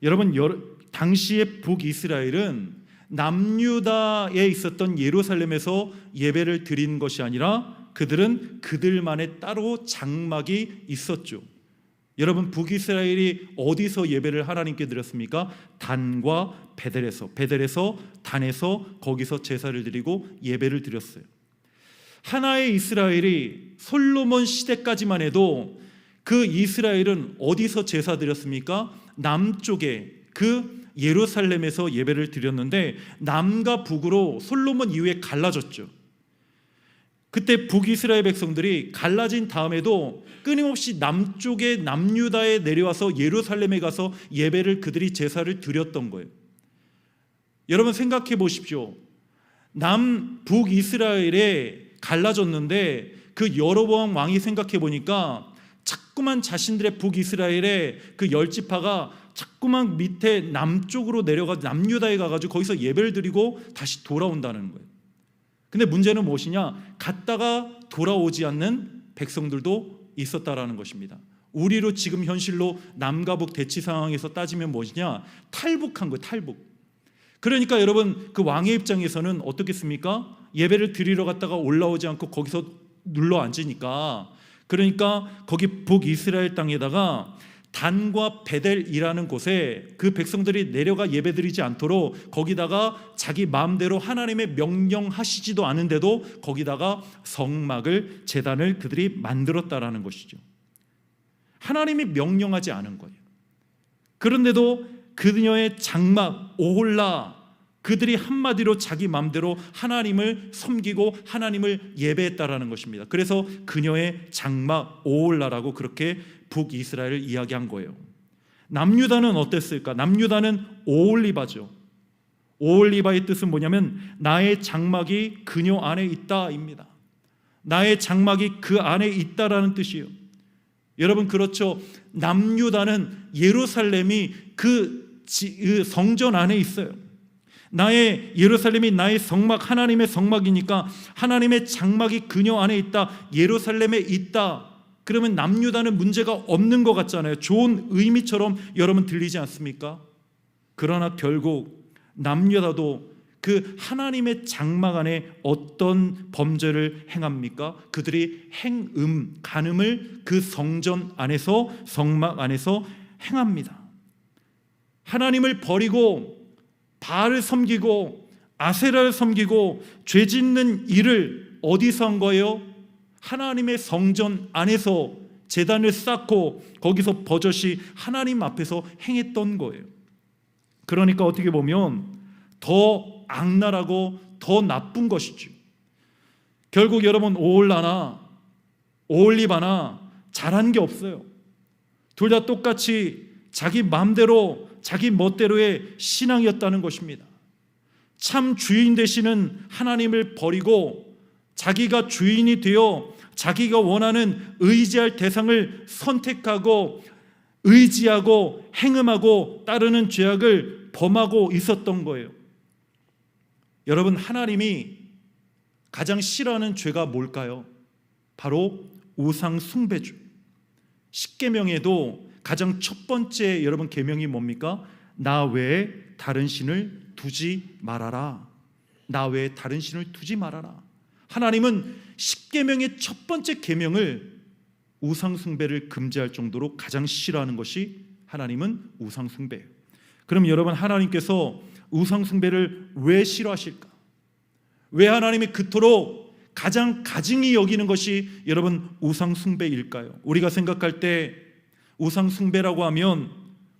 [SPEAKER 2] 여러분, 당시의 북이스라엘은 남유다에 있었던 예루살렘에서 예배를 드린 것이 아니라 그들은 그들만의 따로 장막이 있었죠. 여러분, 북이스라엘이 어디서 예배를 하나님께 드렸습니까? 단과 베델에서 단에서 거기서 제사를 드리고 예배를 드렸어요. 하나의 이스라엘이 솔로몬 시대까지만 해도 그 이스라엘은 어디서 제사 드렸습니까? 남쪽에 그 예루살렘에서 예배를 드렸는데 남과 북으로 솔로몬 이후에 갈라졌죠. 그때 북이스라엘 백성들이 갈라진 다음에도 끊임없이 남쪽에 남유다에 내려와서 예루살렘에 가서 예배를 그들이 제사를 드렸던 거예요. 여러분 생각해 보십시오. 북이스라엘에 갈라졌는데 그 여로보암 왕이 생각해 보니까 자꾸만 자신들의 북이스라엘의 그 열지파가 자꾸만 밑에 남쪽으로 내려가 남유다에 가가지고 거기서 예배를 드리고 다시 돌아온다는 거예요. 근데 문제는 무엇이냐? 갔다가 돌아오지 않는 백성들도 있었다라는 것입니다. 우리로 지금 현실로 남과 북 대치 상황에서 따지면 무엇이냐? 탈북한 거예요. 탈북. 그러니까 여러분, 그 왕의 입장에서는 어떻겠습니까? 예배를 드리러 갔다가 올라오지 않고 거기서 눌러 앉으니까, 그러니까 거기 북이스라엘 땅에다가 단과 베델이라는 곳에 그 백성들이 내려가 예배드리지 않도록 거기다가 자기 마음대로 하나님의 명령하시지도 않은데도 거기다가 성막을, 제단을 그들이 만들었다라는 것이죠. 하나님이 명령하지 않은 거예요. 그런데도 그녀의 장막 오홀라, 그들이 한마디로 자기 마음대로 하나님을 섬기고 하나님을 예배했다라는 것입니다. 그래서 그녀의 장막 오홀라라고 그렇게 북이스라엘을 이야기한 거예요. 남유다는 어땠을까? 남유다는 오홀리바죠. 오홀리바의 뜻은 뭐냐면 나의 장막이 그녀 안에 있다입니다. 나의 장막이 그 안에 있다라는 뜻이에요. 여러분 그렇죠. 남유다는 예루살렘이 그 성전 안에 있어요. 나의 예루살렘이 나의 성막, 하나님의 성막이니까 하나님의 장막이 그녀 안에 있다, 예루살렘에 있다. 그러면 남유다는 문제가 없는 것 같잖아요. 좋은 의미처럼 여러분 들리지 않습니까? 그러나 결국 남유다도 그 하나님의 장막 안에 어떤 범죄를 행합니까? 그들이 간음을 그 성전 안에서, 성막 안에서 행합니다. 하나님을 버리고 바알을 섬기고 아세라를 섬기고 죄 짓는 일을 어디서 한 거예요? 하나님의 성전 안에서 제단을 쌓고 거기서 버젓이 하나님 앞에서 행했던 거예요. 그러니까 어떻게 보면 더 악랄하고 더 나쁜 것이죠. 결국 여러분 오홀라나 오홀리바나 잘한 게 없어요. 둘 다 똑같이 자기 마음대로 자기 멋대로의 신앙이었다는 것입니다. 참 주인 되시는 하나님을 버리고 자기가 주인이 되어 자기가 원하는 의지할 대상을 선택하고 의지하고 행음하고 따르는 죄악을 범하고 있었던 거예요. 여러분 하나님이 가장 싫어하는 죄가 뭘까요? 바로 우상 숭배죠. 십계명에도 가장 첫 번째 여러분 계명이 뭡니까? 나 외에 다른 신을 두지 말아라. 나 외에 다른 신을 두지 말아라. 하나님은 십계명의 첫 번째 계명을 우상 숭배를 금지할 정도로 가장 싫어하는 것이 하나님은 우상 숭배예요.
[SPEAKER 3] 그럼 여러분, 하나님께서 우상 숭배를 왜 싫어하실까? 왜 하나님이 그토록 가장 가증히 여기는 것이 여러분 우상 숭배일까요? 우리가 생각할 때 우상 숭배라고 하면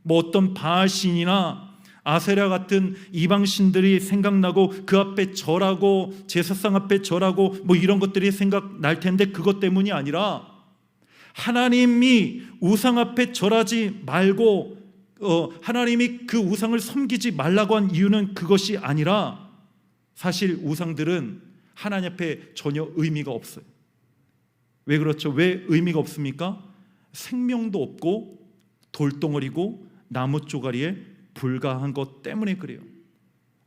[SPEAKER 3] 뭐 어떤 바알신이나 아세라 같은 이방신들이 생각나고 그 앞에 절하고 제사상 앞에 절하고 뭐 이런 것들이 생각날 텐데, 그것 때문이 아니라 하나님이 우상 앞에 절하지 말고 하나님이 그 우상을 섬기지 말라고 한 이유는 그것이 아니라, 사실 우상들은 하나님 앞에 전혀 의미가 없어요. 왜 그렇죠? 왜 의미가 없습니까? 생명도 없고 돌덩어리고 나무 쪼가리에 불과한 것 때문에 그래요.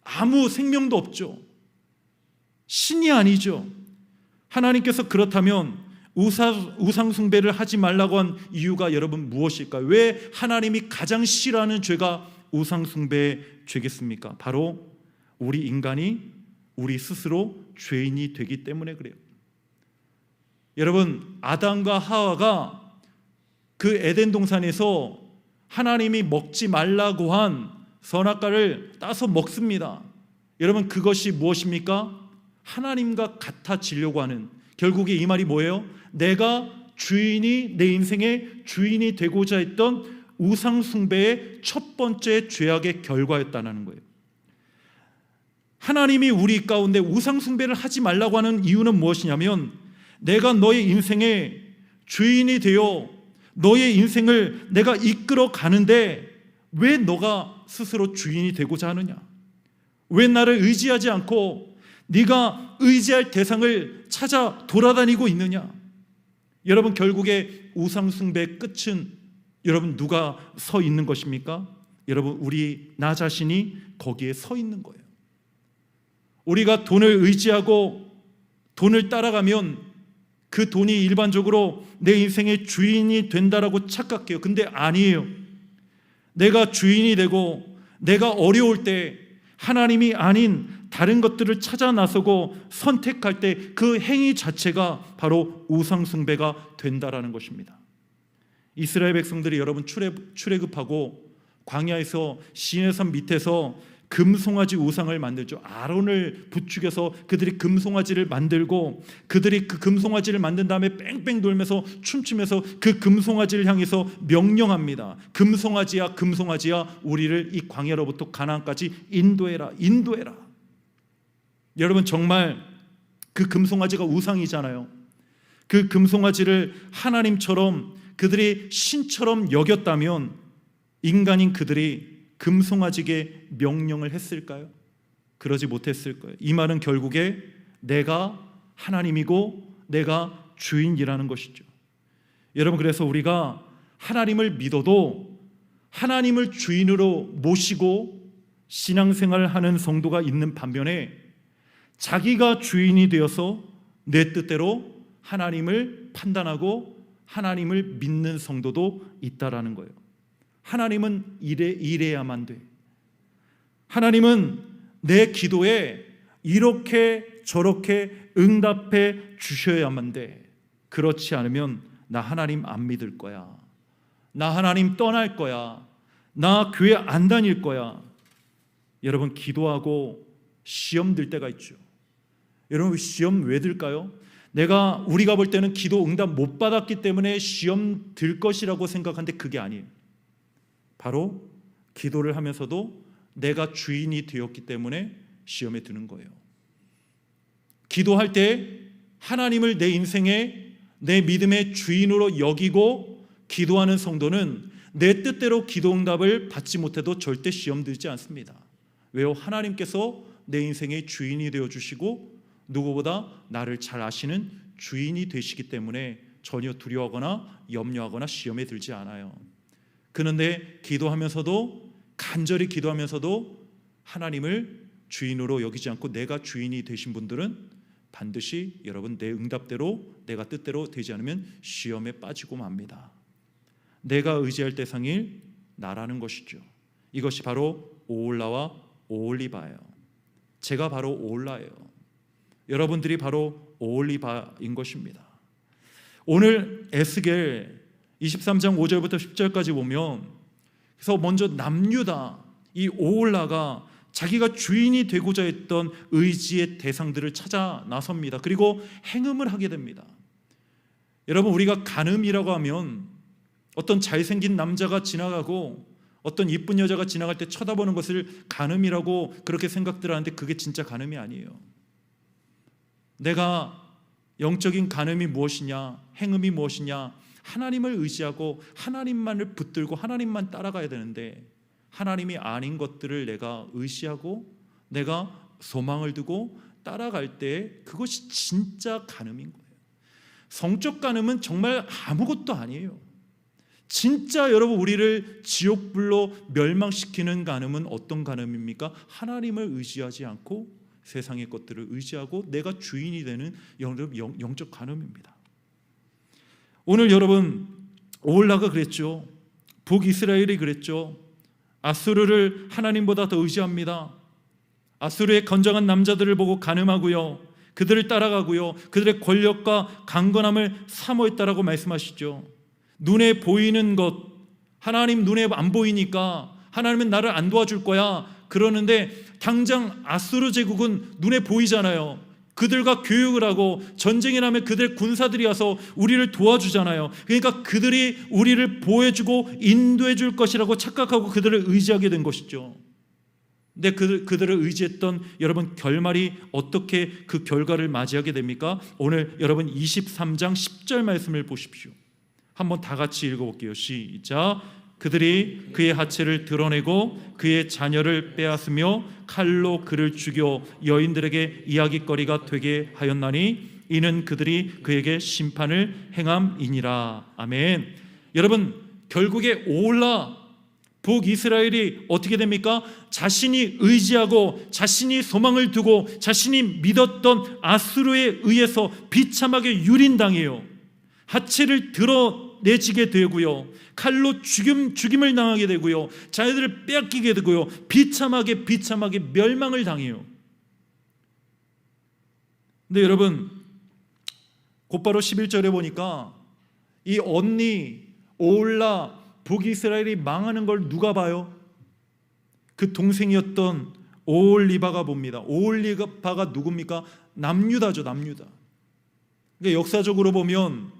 [SPEAKER 3] 아무 생명도 없죠. 신이 아니죠. 하나님께서 그렇다면 우상 숭배를 하지 말라고 한 이유가 여러분 무엇일까요? 왜 하나님이 가장 싫어하는 죄가 우상 숭배의 죄겠습니까? 바로 우리 인간이 우리 스스로 죄인이 되기 때문에 그래요. 여러분, 아담과 하와가 그 에덴 동산에서 하나님이 먹지 말라고 한 선악과를 따서 먹습니다. 여러분, 그것이 무엇입니까? 하나님과 같아지려고 하는, 결국에 이 말이 뭐예요? 내가 주인이, 내 인생의 주인이 되고자 했던 우상 숭배의 첫 번째 죄악의 결과였다는 거예요. 하나님이 우리 가운데 우상 숭배를 하지 말라고 하는 이유는 무엇이냐면, 내가 너의 인생의 주인이 되어 너의 인생을 내가 이끌어 가는데 왜 너가 스스로 주인이 되고자 하느냐? 왜 나를 의지하지 않고 네가 의지할 대상을 찾아 돌아다니고 있느냐? 여러분, 결국에 우상 숭배의 끝은 여러분 누가 서 있는 것입니까? 여러분, 나 자신이 거기에 서 있는 거예요. 우리가 돈을 의지하고 돈을 따라가면 그 돈이 일반적으로 내 인생의 주인이 된다라고 착각해요. 근데 아니에요. 내가 주인이 되고 내가 어려울 때 하나님이 아닌 다른 것들을 찾아 나서고 선택할 때 그 행위 자체가 바로 우상 숭배가 된다라는 것입니다. 이스라엘 백성들이 여러분 출애굽하고 광야에서 시내산 밑에서 금송아지 우상을 만들죠. 아론을 부축해서 그들이 금송아지를 만들고, 그들이 그 금송아지를 만든 다음에 뺑뺑 돌면서 춤추면서 그 금송아지를 향해서 명령합니다. 금송아지야, 금송아지야, 우리를 이 광야로부터 가나안까지 인도해라, 인도해라. 여러분, 정말 그 금송아지가 우상이잖아요. 그 금송아지를 하나님처럼 그들이 신처럼 여겼다면 인간인 그들이 금송아지에게 명령을 했을까요? 그러지 못했을 거예요. 이 말은 결국에 내가 하나님이고 내가 주인이라는 것이죠. 여러분, 그래서 우리가 하나님을 믿어도 하나님을 주인으로 모시고 신앙생활을 하는 성도가 있는 반면에 자기가 주인이 되어서 내 뜻대로 하나님을 판단하고 하나님을 믿는 성도도 있다라는 거예요. 하나님은 이래야만 돼. 하나님은 내 기도에 이렇게 저렇게 응답해 주셔야만 돼. 그렇지 않으면 나 하나님 안 믿을 거야. 나 하나님 떠날 거야. 나 교회 안 다닐 거야. 여러분, 기도하고 시험 들 때가 있죠. 여러분, 시험 왜 들까요? 우리가 볼 때는 기도 응답 못 받았기 때문에 시험 들 것이라고 생각하는데 그게 아니에요. 바로 기도를 하면서도 내가 주인이 되었기 때문에 시험에 드는 거예요. 기도할 때 하나님을 내 인생의, 내 믿음의 주인으로 여기고 기도하는 성도는 내 뜻대로 기도 응답을 받지 못해도 절대 시험 들지 않습니다. 왜요? 하나님께서 내 인생의 주인이 되어주시고 누구보다 나를 잘 아시는 주인이 되시기 때문에 전혀 두려워하거나 염려하거나 시험에 들지 않아요. 그런데 기도하면서도, 간절히 기도하면서도 하나님을 주인으로 여기지 않고 내가 주인이 되신 분들은 반드시 여러분 내 응답대로, 내가 뜻대로 되지 않으면 시험에 빠지고 맙니다. 내가 의지할 대상이 나라는 것이죠. 이것이 바로 오홀라와 오홀리바예요. 제가 바로 오홀라예요. 여러분들이 바로 오홀리바인 것입니다. 오늘 에스겔 23장 5절부터 10절까지 보면, 그래서 먼저 남유다, 이 오홀라가 자기가 주인이 되고자 했던 의지의 대상들을 찾아 나섭니다. 그리고 행음을 하게 됩니다. 여러분, 우리가 간음이라고 하면 어떤 잘생긴 남자가 지나가고 어떤 이쁜 여자가 지나갈 때 쳐다보는 것을 간음이라고 그렇게 생각들 하는데 그게 진짜 간음이 아니에요. 내가 영적인 간음이 무엇이냐, 행음이 무엇이냐, 하나님을 의지하고 하나님만을 붙들고 하나님만 따라가야 되는데 하나님이 아닌 것들을 내가 의지하고 내가 소망을 두고 따라갈 때 그것이 진짜 간음인 거예요. 성적 간음은 정말 아무것도 아니에요. 진짜 여러분, 우리를 지옥불로 멸망시키는 간음은 어떤 간음입니까? 하나님을 의지하지 않고 세상의 것들을 의지하고 내가 주인이 되는 영적 간음입니다. 오늘 여러분, 오홀라가 그랬죠. 북이스라엘이 그랬죠. 아수르를 하나님보다 더 의지합니다. 아수르의 건장한 남자들을 보고 간음하고요, 그들을 따라가고요, 그들의 권력과 강건함을 사모했다라고 말씀하시죠. 눈에 보이는 것, 하나님 눈에 안 보이니까 하나님은 나를 안 도와줄 거야 그러는데 당장 아수르 제국은 눈에 보이잖아요. 그들과 교육을 하고 전쟁이 나면 그들의 군사들이 와서 우리를 도와주잖아요. 그러니까 그들이 우리를 보호해주고 인도해 줄 것이라고 착각하고 그들을 의지하게 된 것이죠. 근데 그들을 의지했던 여러분, 결말이 어떻게 그 결과를 맞이하게 됩니까? 오늘 여러분 23장 10절 말씀을 보십시오. 한번 다 같이 읽어볼게요. 시작. 그들이 그의 하체를 드러내고 그의 자녀를 빼앗으며 칼로 그를 죽여 여인들에게 이야깃거리가 되게 하였나니 이는 그들이 그에게 심판을 행함이니라. 아멘. 여러분, 결국에 오홀라 북이스라엘이 어떻게 됩니까? 자신이 의지하고 자신이 소망을 두고 자신이 믿었던 아수르에 의해서 비참하게 유린당해요. 하체를 드러내지게 되고요, 칼로 죽임을 당하게 되고요, 자녀들을 빼앗기게 되고요, 비참하게 멸망을 당해요. 근데 여러분, 곧바로 11절에 보니까 이 언니 오홀라 북이스라엘이 망하는 걸 누가 봐요? 그 동생이었던 오홀리바가 봅니다. 오홀리바가 누굽니까? 남유다죠, 남유다. 그러니까 역사적으로 보면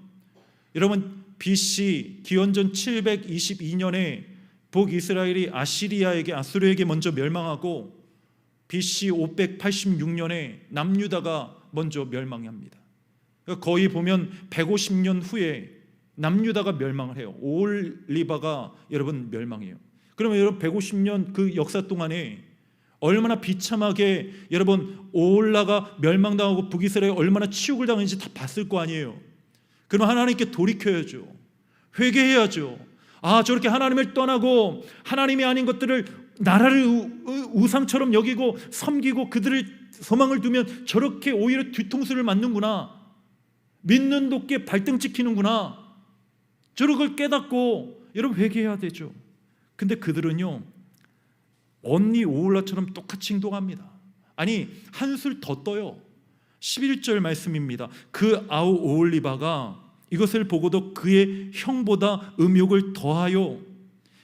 [SPEAKER 3] 여러분, BC 기원전 722년에 북이스라엘이 아수르에게 먼저 멸망하고 BC 586년에 남유다가 먼저 멸망합니다. 그러니까 거의 보면 150년 후에 남유다가 멸망을 해요. 오홀리바가 여러분 멸망해요. 그러면 여러분 150년 그 역사 동안에 얼마나 비참하게 여러분 오홀라가 멸망당하고 북이스라엘이 얼마나 치욕을 당했는지 다 봤을 거 아니에요. 그럼 하나님께 돌이켜야죠. 회개해야죠. 아, 저렇게 하나님을 떠나고 하나님이 아닌 것들을 나라를 우상처럼 여기고 섬기고 그들을 소망을 두면 저렇게 오히려 뒤통수를 맞는구나. 믿는 도끼에 발등 찍히는구나. 저런 걸 깨닫고 여러분 회개해야 되죠. 근데 그들은요, 언니 오홀라처럼 똑같이 행동합니다. 아니, 한술 더 떠요. 11절 말씀입니다. 그 아우 오홀리바가 이것을 보고도 그의 형보다 음욕을 더하여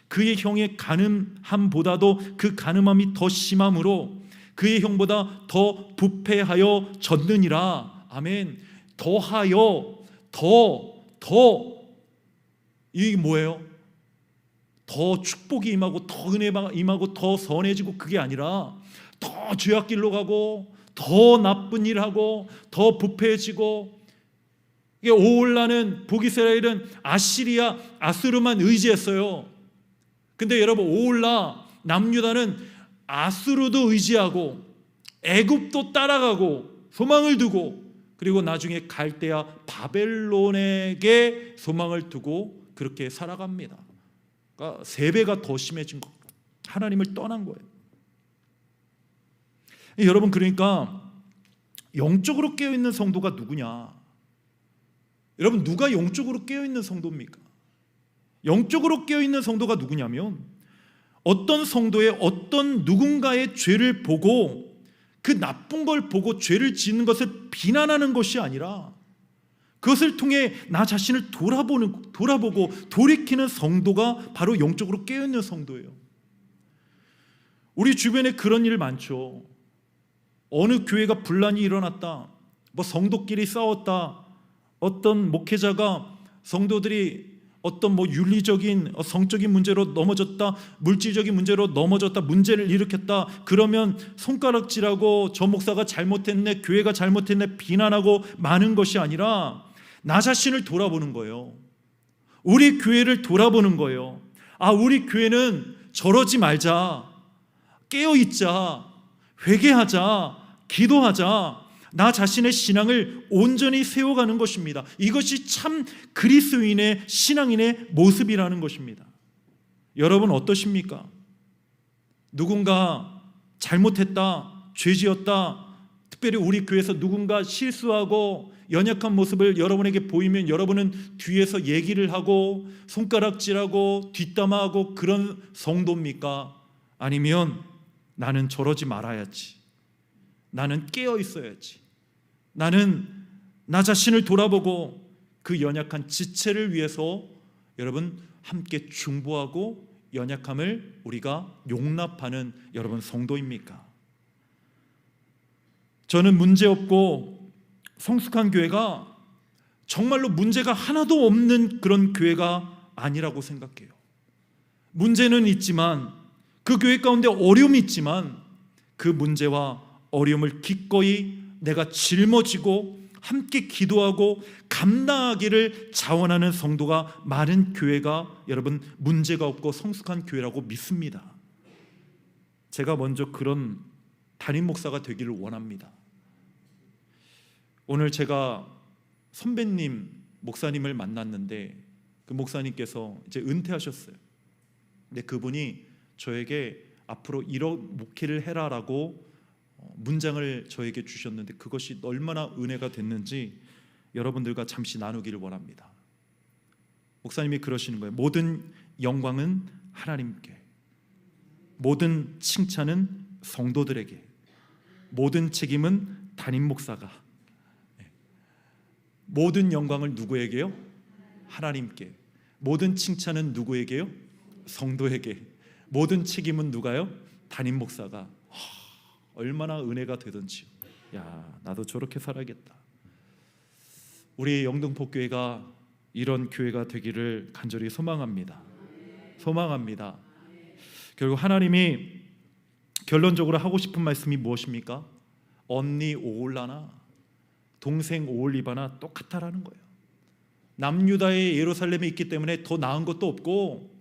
[SPEAKER 3] 그의 형의 간음함보다도 그 간음함이 더 심함으로 그의 형보다 더 부패하여 졌느니라. 아멘. 더하여, 더 이게 뭐예요? 더 축복이 임하고 더 은혜가 임하고 더 선해지고 그게 아니라 더 죄악길로 가고 더 나쁜 일 하고 더 부패해지고. 이게 오홀라는 북이스라엘은 아수르만 의지했어요. 근데 여러분, 오홀라 남유다는 아수르도 의지하고 애굽도 따라가고 소망을 두고 그리고 나중에 갈대아 바벨론에게 소망을 두고 그렇게 살아갑니다. 그러니까 3배가 더 심해진 거. 하나님을 떠난 거예요. 여러분, 그러니까 영적으로 깨어있는 성도가 누구냐? 여러분, 누가 영적으로 깨어있는 성도입니까? 영적으로 깨어있는 성도가 누구냐면 어떤 성도의 어떤 누군가의 죄를 보고 그 나쁜 걸 보고 죄를 짓는 것을 비난하는 것이 아니라 그것을 통해 나 자신을 돌아보고 돌이키는 성도가 바로 영적으로 깨어있는 성도예요. 우리 주변에 그런 일 많죠. 어느 교회가 분란이 일어났다, 뭐 성도끼리 싸웠다, 어떤 목회자가 성도들이 어떤 뭐 윤리적인 성적인 문제로 넘어졌다, 물질적인 문제로 넘어졌다, 문제를 일으켰다. 그러면 손가락질하고 저 목사가 잘못했네, 교회가 잘못했네 비난하고 마는 것이 아니라 나 자신을 돌아보는 거예요. 우리 교회를 돌아보는 거예요. 아, 우리 교회는 저러지 말자, 깨어있자, 회개하자, 기도하자, 나 자신의 신앙을 온전히 세워가는 것입니다. 이것이 참 그리스도인의 신앙인의 모습이라는 것입니다. 여러분 어떠십니까? 누군가 잘못했다, 죄지었다, 특별히 우리 교회에서 누군가 실수하고 연약한 모습을 여러분에게 보이면 여러분은 뒤에서 얘기를 하고 손가락질하고 뒷담화하고 그런 성도입니까? 아니면 나는 저러지 말아야지, 나는 깨어 있어야지, 나는 나 자신을 돌아보고 그 연약한 지체를 위해서 여러분 함께 중보하고 연약함을 우리가 용납하는 여러분 성도입니까? 저는 문제없고 성숙한 교회가 정말로 문제가 하나도 없는 그런 교회가 아니라고 생각해요. 문제는 있지만, 그 교회 가운데 어려움이 있지만 그 문제와 어려움을 기꺼이 내가 짊어지고 함께 기도하고 감당하기를 자원하는 성도가 많은 교회가 여러분 문제가 없고 성숙한 교회라고 믿습니다. 제가 먼저 그런 담임 목사가 되기를 원합니다. 오늘 제가 선배님 목사님을 만났는데 그 목사님께서 이제 은퇴하셨어요. 근데 그분이 저에게 앞으로 이런 목회를 해라라고 문장을 저에게 주셨는데 그것이 얼마나 은혜가 됐는지 여러분들과 잠시 나누기를 원합니다. 목사님이 그러시는 거예요. 모든 영광은 하나님께, 모든 칭찬은 성도들에게, 모든 책임은 담임 목사가, 모든 영광을 누구에게요? 하나님께. 모든 칭찬은 누구에게요? 성도에게. 모든 책임은 누가요? 담임 목사가. 얼마나 은혜가 되든지요. 야, 나도 저렇게 살아야겠다. 우리 영등포교회가 이런 교회가 되기를 간절히 소망합니다. 소망합니다. 결국 하나님이 결론적으로 하고 싶은 말씀이 무엇입니까? 언니 오올라나 동생 오올리바나 똑같다라는 거예요. 남유다의 예루살렘에 있기 때문에 더 나은 것도 없고,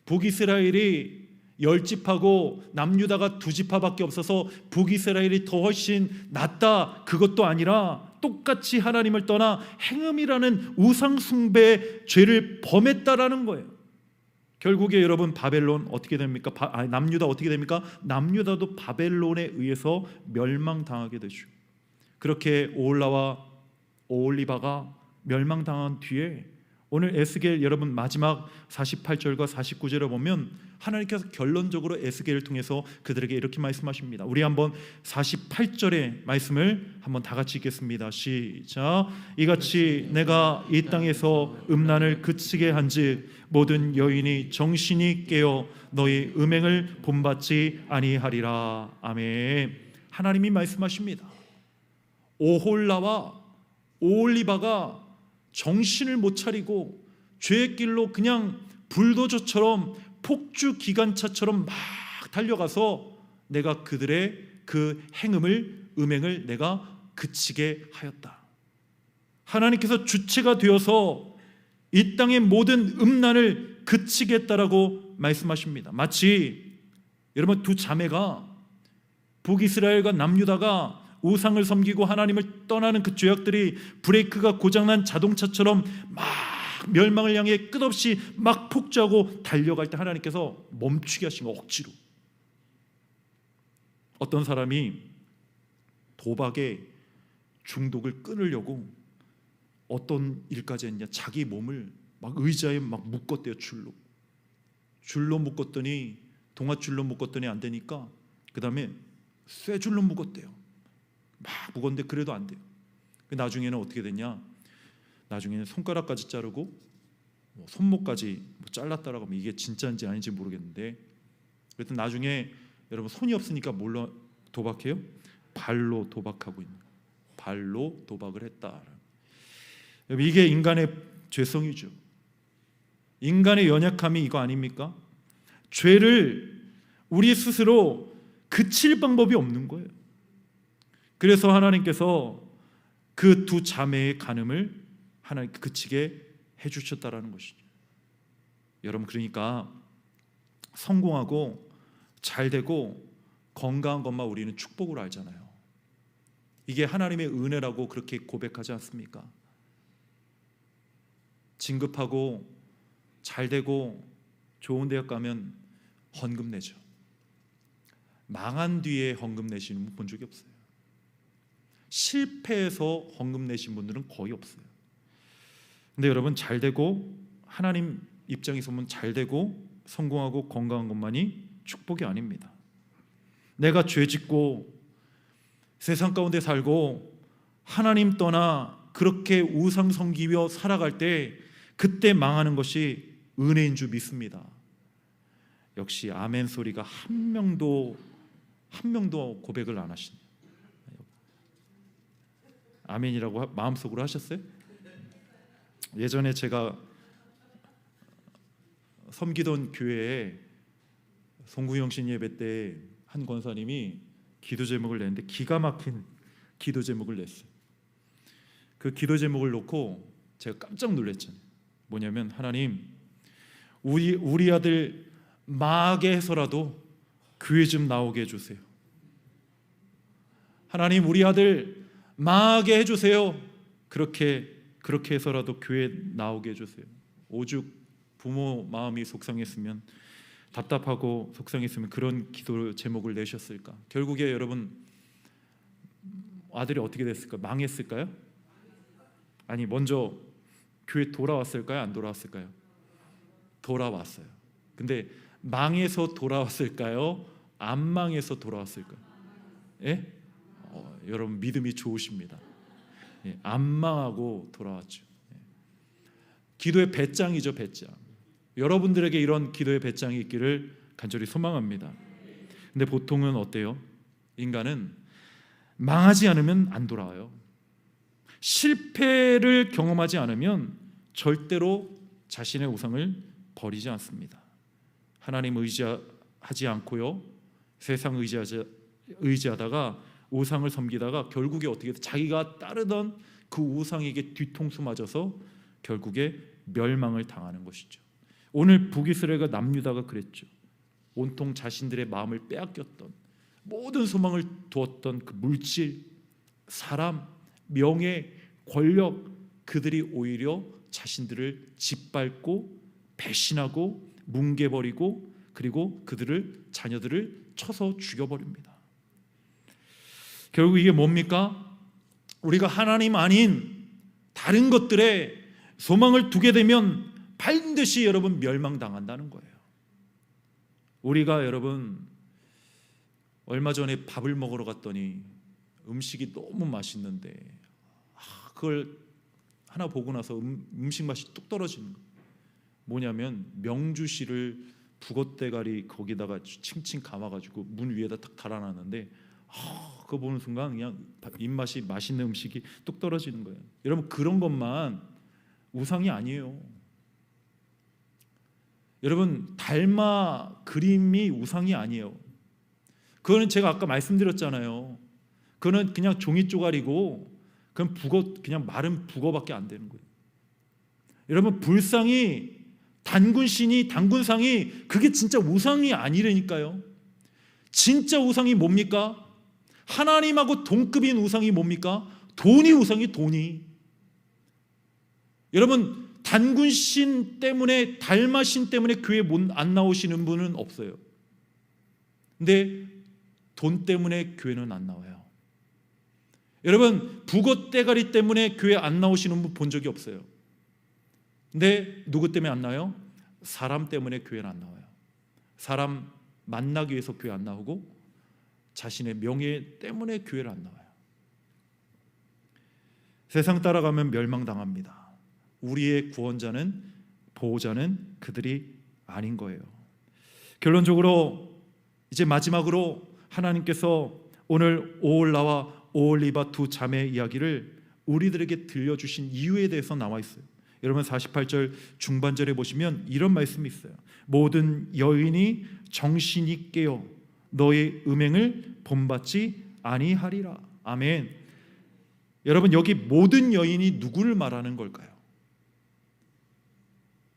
[SPEAKER 3] 북이스라엘이 10집하고 남유다가 2지파밖에 없어서 북이스라엘이 더 훨씬 낫다, 그것도 아니라 똑같이 하나님을 떠나 행음이라는 우상숭배의 죄를 범했다라는 거예요. 결국에 여러분 바벨론 어떻게 됩니까? 남유다 어떻게 됩니까? 남유다도 바벨론에 의해서 멸망당하게 되죠. 그렇게 오올라와 오올리바가 멸망당한 뒤에 오늘 에스겔 여러분 마지막 48절과 49절을 보면 하나님께서 결론적으로 에스겔을 통해서 그들에게 이렇게 말씀하십니다. 우리 한번 48절의 말씀을 한번 다 같이 읽겠습니다. 시작. 이같이 내가 이 땅에서 음란을 그치게 한즉 모든 여인이 정신이 깨어 너희 음행을 본받지 아니하리라. 아멘. 하나님이 말씀하십니다. 오홀라와 오올리바가 정신을 못 차리고 죄의 길로 그냥 불도저처럼 폭주 기관차처럼 막 달려가서 내가 그들의 그 행음을, 음행을 내가 그치게 하였다. 하나님께서 주체가 되어서 이 땅의 모든 음란을 그치겠다라고 말씀하십니다. 마치 여러분 두 자매가 북이스라엘과 남유다가 우상을 섬기고 하나님을 떠나는 그 죄악들이 브레이크가 고장난 자동차처럼 막 멸망을 향해 끝없이 막 폭주하고 달려갈 때 하나님께서 멈추게 하신 거, 억지로. 어떤 사람이 도박에 중독을 끊으려고 어떤 일까지 했냐, 자기 몸을 막 의자에 막 묶었대요. 줄로 묶었더니, 동아줄로 묶었더니 안 되니까 그 다음에 쇠줄로 묶었대요. 막 묶었는데 그래도 안 돼요. 나중에는 어떻게 됐냐, 나중에는 손가락까지 자르고 손목까지 잘랐다라고 하면 이게 진짜인지 아닌지 모르겠는데, 그랬더니 나중에 여러분 손이 없으니까 뭘로 도박해요? 발로 도박하고 있는 거예요. 발로 도박을 했다. 여러분 이게 인간의 죄성이죠. 인간의 연약함이 이거 아닙니까? 죄를 우리 스스로 그칠 방법이 없는 거예요. 그래서 하나님께서 그 두 자매의 간음을 하나님께 그치게 해주셨다라는 것이죠. 여러분 그러니까 성공하고 잘되고 건강한 것만 우리는 축복으로 알잖아요. 이게 하나님의 은혜라고 그렇게 고백하지 않습니까? 진급하고 잘되고 좋은 대학 가면 헌금 내죠. 망한 뒤에 헌금 내시는 분 본 적이 없어요. 실패해서 헌금 내신 분들은 거의 없어요. 근데 여러분 잘되고 하나님 입장에서 보면 잘되고 성공하고 건강한 것만이 축복이 아닙니다. 내가 죄짓고 세상 가운데 살고 하나님 떠나 그렇게 우상 섬기며 살아갈 때 그때 망하는 것이 은혜인 줄 믿습니다. 역시 아멘 소리가 한 명도 고백을 안 하시네요. 아멘이라고 마음속으로 하셨어요? 예전에 제가 섬기던 교회에 송구영신 예배 때 한 권사님이 기도 제목을 냈는데 기가 막힌 기도 제목을 냈어요. 그 기도 제목을 놓고 제가 깜짝 놀랐잖아요. 뭐냐면 하나님 우리 아들 마게 해서라도 교회 좀 나오게 해주세요. 하나님 우리 아들 마게 해주세요. 그렇게 해서라도 교회 나오게 해주세요. 오죽 부모 마음이 속상했으면 답답하고 속상했으면 그런 기도 제목을 내셨을까. 결국에 여러분 아들이 어떻게 됐을까? 망했을까요? 아니 먼저 교회 돌아왔을까요? 안 돌아왔을까요? 돌아왔어요. 근데 망해서 돌아왔을까요? 안 망해서 돌아왔을까요? 예? 여러분 믿음이 좋으십니다. 예, 안 망하고 돌아왔죠. 예. 기도의 배짱이죠, 배짱. 여러분들에게 이런 기도의 배짱이 있기를 간절히 소망합니다. 근데 보통은 어때요? 인간은 망하지 않으면 안 돌아와요. 실패를 경험하지 않으면 절대로 자신의 우상을 버리지 않습니다. 하나님 의지하지 않고요, 세상 의지하다가 우상을 섬기다가 결국에 어떻게 자기가 따르던 그 우상에게 뒤통수 맞아서 결국에 멸망을 당하는 것이죠. 오늘 북이스라엘과 남유다가 그랬죠. 온통 자신들의 마음을 빼앗겼던 모든 소망을 두었던 그 물질, 사람, 명예, 권력, 그들이 오히려 자신들을 짓밟고 배신하고 뭉개버리고 그리고 자녀들을 쳐서 죽여버립니다. 결국 이게 뭡니까? 우리가 하나님 아닌 다른 것들에 소망을 두게 되면 반드시 여러분 멸망당한다는 거예요. 우리가 여러분 얼마 전에 밥을 먹으러 갔더니 음식이 너무 맛있는데 그걸 하나 보고 나서 음식 맛이 뚝 떨어지는 거예요. 뭐냐면 명주실을 북엇대가리 거기다가 칭칭 감아가지고 문 위에다 딱 달아놨는데 그거 보는 순간 그냥 입맛이 맛있는 음식이 뚝 떨어지는 거예요. 여러분 그런 것만 우상이 아니에요. 여러분 달마 그림이 우상이 아니에요. 그거는 제가 아까 말씀드렸잖아요. 그거는 그냥 종이 쪼가리고 그건 그냥 마른 북어밖에 안 되는 거예요. 여러분 불상이 단군상이 그게 진짜 우상이 아니라니까요. 진짜 우상이 뭡니까? 하나님하고 동급인 우상이 뭡니까? 돈이 우상이 돈이. 여러분 단군신 때문에 달마신 때문에 교회 안 나오시는 분은 없어요. 근데 돈 때문에 교회는 안 나와요. 여러분 북엇대가리 때문에 교회 안 나오시는 분 본 적이 없어요. 근데 누구 때문에 안 나와요? 사람 때문에 교회는 안 나와요. 사람 만나기 위해서 교회 안 나오고 자신의 명예 때문에 교회를 안 나와요. 세상 따라가면 멸망당합니다. 우리의 구원자는 보호자는 그들이 아닌 거예요. 결론적으로 이제 마지막으로 하나님께서 오늘 오홀라와 오홀리바 두 자매의 이야기를 우리들에게 들려주신 이유에 대해서 나와 있어요. 여러분 48절 중반절에 보시면 이런 말씀이 있어요. 모든 여인이 정신이 깨어 너의 음행을 본받지 아니하리라. 아멘. 여러분 여기 모든 여인이 누구를 말하는 걸까요?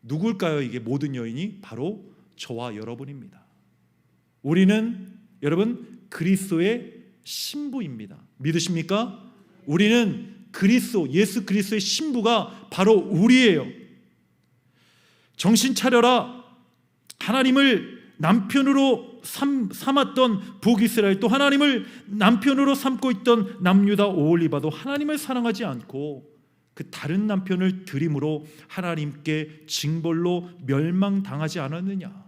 [SPEAKER 3] 누굴까요? 이게 모든 여인이 바로 저와 여러분입니다. 우리는 여러분 그리스도의 신부입니다. 믿으십니까? 우리는 그리스도, 예수 그리스도의 신부가 바로 우리예요. 정신 차려라. 하나님을 남편으로 삼았던 북이스라엘, 또 하나님을 남편으로 삼고 있던 남유다 오홀리바도 하나님을 사랑하지 않고 그 다른 남편을 들임으로 하나님께 징벌로 멸망당하지 않았느냐?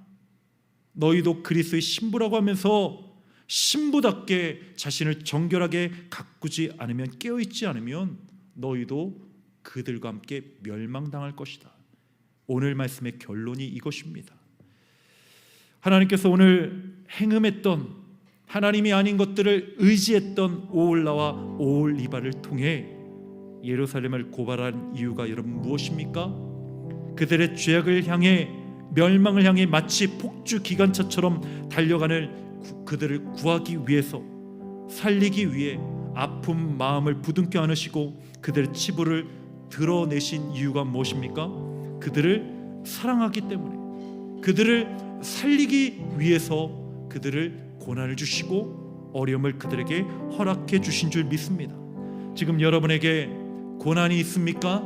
[SPEAKER 3] 너희도 그리스도의 신부라고 하면서 신부답게 자신을 정결하게 가꾸지 않으면, 깨어있지 않으면 너희도 그들과 함께 멸망당할 것이다. 오늘 말씀의 결론이 이것입니다. 하나님께서 오늘 행음했던, 하나님이 아닌 것들을 의지했던 오홀라와 오홀리바를 통해 예루살렘을 고발한 이유가 여러분 무엇입니까? 그들의 죄악을 향해, 멸망을 향해 마치 폭주 기관차처럼 달려가는 그들을 구하기 위해서, 살리기 위해 아픈 마음을 부둥켜 안으시고 그들의 치부를 드러내신 이유가 무엇입니까? 그들을 사랑하기 때문에, 그들을 살리기 위해서 그들을 고난을 주시고 어려움을 그들에게 허락해 주신 줄 믿습니다. 지금 여러분에게 고난이 있습니까?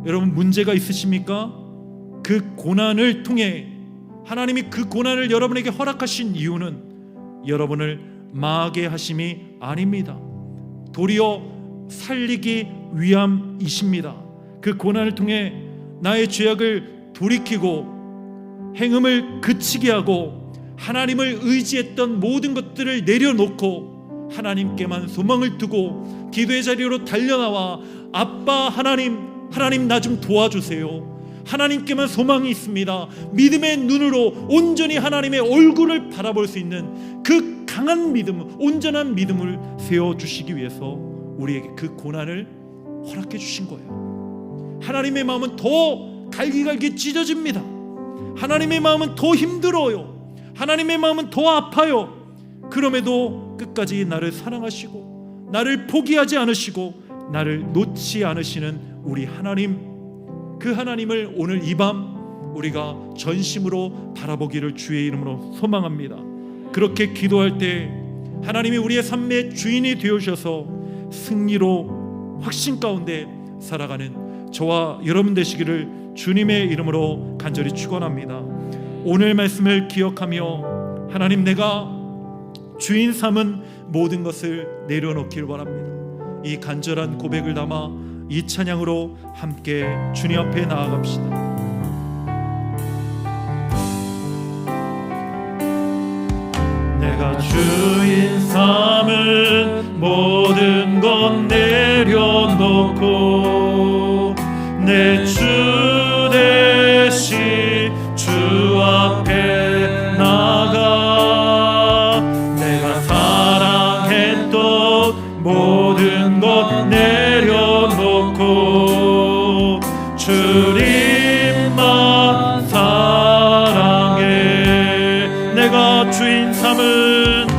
[SPEAKER 3] 여러분 문제가 있으십니까? 그 고난을 통해 하나님이 그 고난을 여러분에게 허락하신 이유는 여러분을 망하게 하심이 아닙니다. 도리어 살리기 위함이십니다. 그 고난을 통해 나의 죄악을 돌이키고 행음을 그치게 하고 하나님을 의지했던 모든 것들을 내려놓고 하나님께만 소망을 두고 기도의 자리로 달려나와 아빠 하나님 나 좀 도와주세요. 하나님께만 소망이 있습니다. 믿음의 눈으로 온전히 하나님의 얼굴을 바라볼 수 있는 그 강한 믿음, 온전한 믿음을 세워주시기 위해서 우리에게 그 고난을 허락해 주신 거예요. 하나님의 마음은 더 갈기갈기 찢어집니다. 하나님의 마음은 더 힘들어요. 하나님의 마음은 더 아파요. 그럼에도 끝까지 나를 사랑하시고 나를 포기하지 않으시고 나를 놓지 않으시는 우리 하나님, 그 하나님을 오늘 이 밤 우리가 전심으로 바라보기를 주의 이름으로 소망합니다. 그렇게 기도할 때 하나님이 우리의 삶의 주인이 되어주셔서 승리로 확신 가운데 살아가는 저와 여러분 되시기를 주님의 이름으로 간절히 축원합니다. 오늘 말씀을 기억하며 하나님, 내가 주인 삼은 모든 것을 내려놓길 바랍니다. 이 간절한 고백을 담아 이 찬양으로 함께 주님 앞에 나아갑시다. 내가 주인 삼은 모든 것 내려놓고 내 주 대신 주 앞에 나가 내가 사랑했던 모든 것 내려놓고 주님만 사랑해. 내가 주인 삼은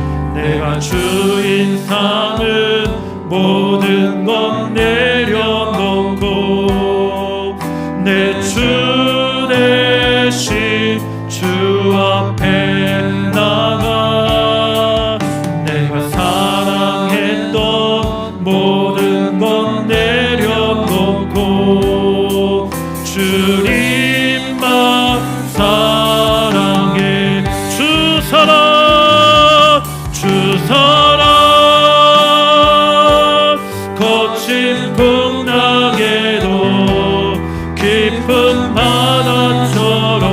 [SPEAKER 3] 모든 것 내려놓고 내 주 대신 주 앞에 나가 내가 사랑했던 모든 것 내려놓고 주님만 사랑해. 주 사랑 거친 풍랑에도 깊은 바다처럼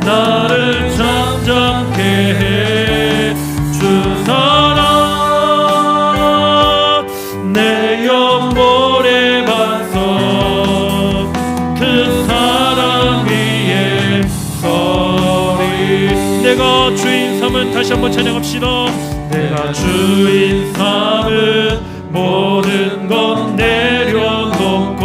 [SPEAKER 3] 나를 잠잠케 해. 주 사랑 내 영혼의 반석, 그 여러분 다시 한번 찬양합시다. 내가 주인 삼은 모든 것 내려놓고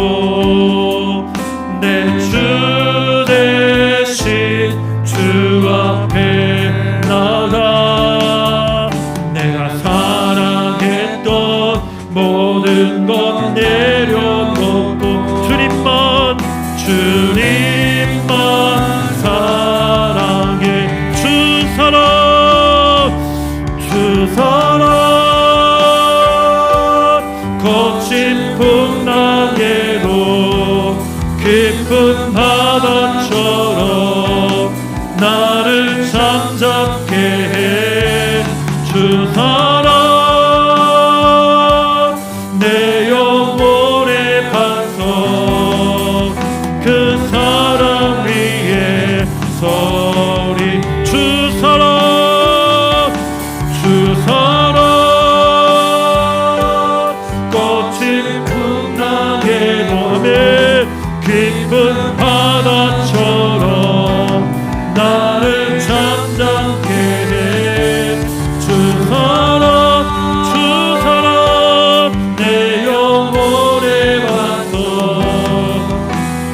[SPEAKER 3] 내 주 대신 주 앞에 나가 내가 사랑했던 모든 것 내려놓고 주님만 사랑해 주 사랑 거친 풍랑에도 깊은 바다처럼 나를 잠잠게 해 주 사랑 내 영혼의 반석 그 사랑 위에 서리 주 사랑 거친 풍랑에도 아멘 깊은 바다처럼 나를 잠잠게 해 주 사랑 내 영혼의 반석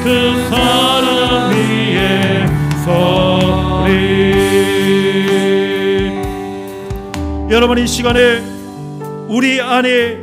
[SPEAKER 3] 그 사랑 위에 서리 여러분 이 시간에 우리 안에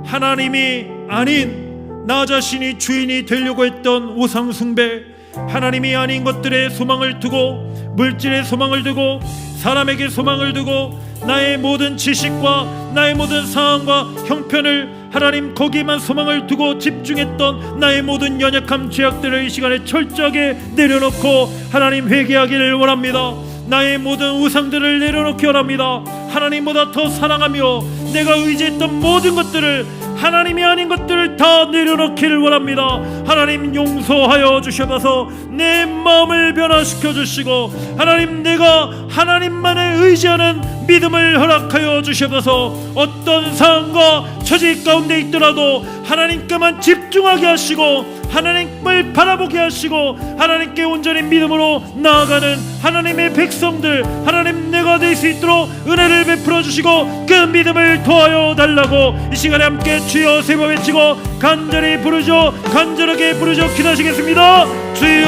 [SPEAKER 3] 하나님이 아닌 나 자신이 주인이 되려고 했던 우상 숭배 하나님이 아닌 것들에 소망을 두고 물질에 소망을 두고 사람에게 소망을 두고 나의 모든 지식과 나의 모든 상황과 형편을 하나님 거기에만 소망을 두고 집중했던 나의 모든 연약함 죄악들을 이 시간에 철저하게 내려놓고 하나님 회개하기를 원합니다. 나의 모든 우상들을 내려놓기 원합니다. 하나님보다 더 사랑하며 내가 의지했던 모든 것들을 하나님이 아닌 것들을 다 내려놓기를 원합니다. 하나님 용서하여 주셔서 내 마음을 변화시켜 주시고 하나님 내가 하나님만을 의지하는 믿음을 허락하여 주셔서 어떤 상황과 처지 가운데 있더라도 하나님께만 집중하게 하시고 하나님을 바라보게 하시고 하나님께 온전히 믿음으로 나아가는 하나님의 백성들 하나님 내가 될 수 있도록 은혜를 베풀어 주시고 그 믿음을 도와여 달라고 이 시간에 함께 주여 세 번 외치고 간절히 부르죠. 간절하게 부르죠. 기도하시겠습니다. 주여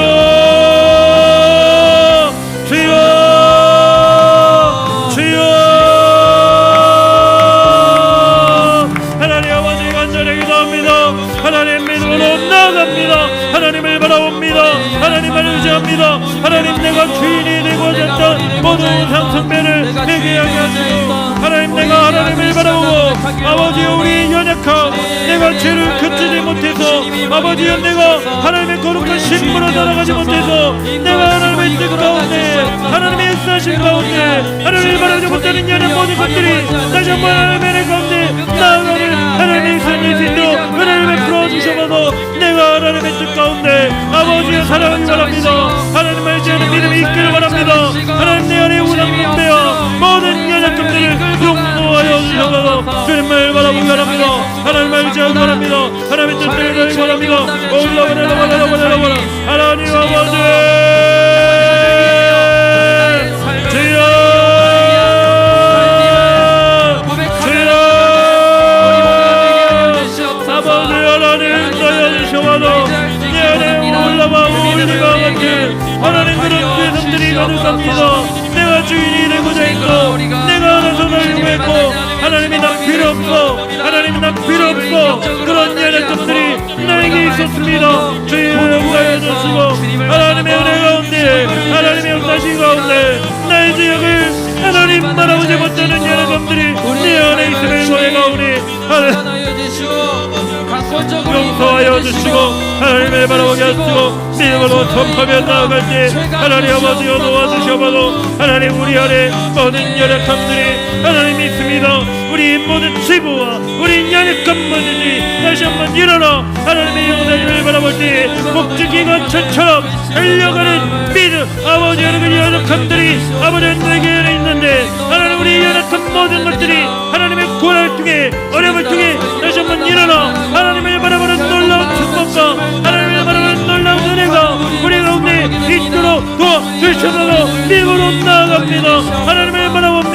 [SPEAKER 3] 주여 주여 하나님 아버지 간절히 기도합니다. 하나님 믿음으로 나아갑니다. 하나님을 바라봅니다. 하나님을 의지합니다. 하나님 내가 주인이 되고자 했던 모든 우상 숭배를 회개하게 하시고 하나님 내가 하나님을 바라보고 아버지여 우리 연약함 내가 죄를 그치지 못해서 아버지여 내가 하나님의 거룩한 신분으로 살아가지 못해서 내가 하나님의 뜻 가운데 하나님의 역사하심 가운데 하나님을 바라보지 못하는 연약 모든 것들이 다시 한번 하나님의 은혜 가운데 나아가는 하나님의 선을 짓도록 은혜를 베풀어 주셔서 내가 하나님의 뜻 가운데 아버지여 살아가기 바랍니다. 하나님을 의지하는 믿음이 있기를 바랍니다. 하나님 내 안에 우상 숭배와 모든 연약함들을 용서하여 주셔서 주님을 바라보기 바랍니다. 하나님을 의지하기 바랍니다. 하나님의 뜻을 따르기 바랍니다. 올라오라 하나님 아버지 주여 주여 아버지 하나님 인도하여 주셔서 내 안에 올라와 울리가 같은 하나님 그런 죄성들이 가득합니다. 내가 주인이 되고자 했고 내가 알아서 살려고 했고 하나님이 나 필요 없어 하나님이 나 필요 없어 그런 연약함들이 나에게 있었습니다. 주의 용서해 주시고 하나님의 은혜 가운데 하나님의 역사신 가운데 나의 죄악을 하나님 바라보지 못하는 연약함들이 내 안에 있음을 고백하오니 용서하여 주시고 하나님을 바라보게 하시고 믿음으로 선포하며 나아갈 때 하나님 아버지여 도와주셔봐도 하나님 우리 안에 모든 연약함들이 하나님 있습니다. 우리 모든 지부와 우리 연약한 모든이 다시 한번 일어나 하나님의 영광을 바라볼 때 목주기가 저처럼 달려가는 믿음 아버지 여러분 연약함들이 아버지 내게 있는데 하나님 우리 연약한 모든 것들이 하나님의 구원을 통해 어려움을 통해 다시 한번 일어나 하나님을 바라보는 놀라운 축복과 하나님을 바라보는 놀라운 은혜가 우리 가운데 있도록 도와주셔서 믿음으로 나아갑니다. 하나님을 바라보며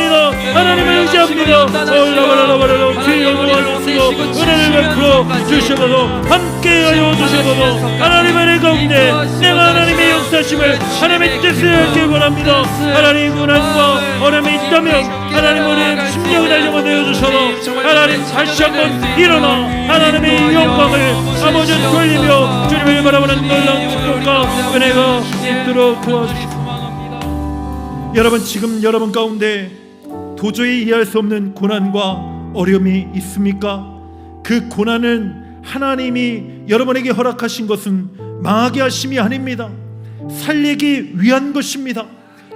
[SPEAKER 3] 올라가라 주여 도와주시고 은혜를 베풀어 주셔서 함께하여 주셔서 하나님의 은혜 가운데 내가 하나님의 역사심을 하나님의 뜻을 알기 원합니다. 하나님 고난과 어려움이 있다면 하나님 우리의 심령을 달려가 되어주셔서 하나님 다시 한번 일어나 하나님의 영광을 아버지 돌리며 주님을 바라보는 놀라운 축복과 은혜가 있도록 도와주시옵소서. 여러분, 지금 여러분 가운데 도저히 이해할 수 없는 고난과 어려움이 있습니까? 그 고난은 하나님이 여러분에게 허락하신 것은 망하게 하심이 아닙니다. 살리기 위한 것입니다.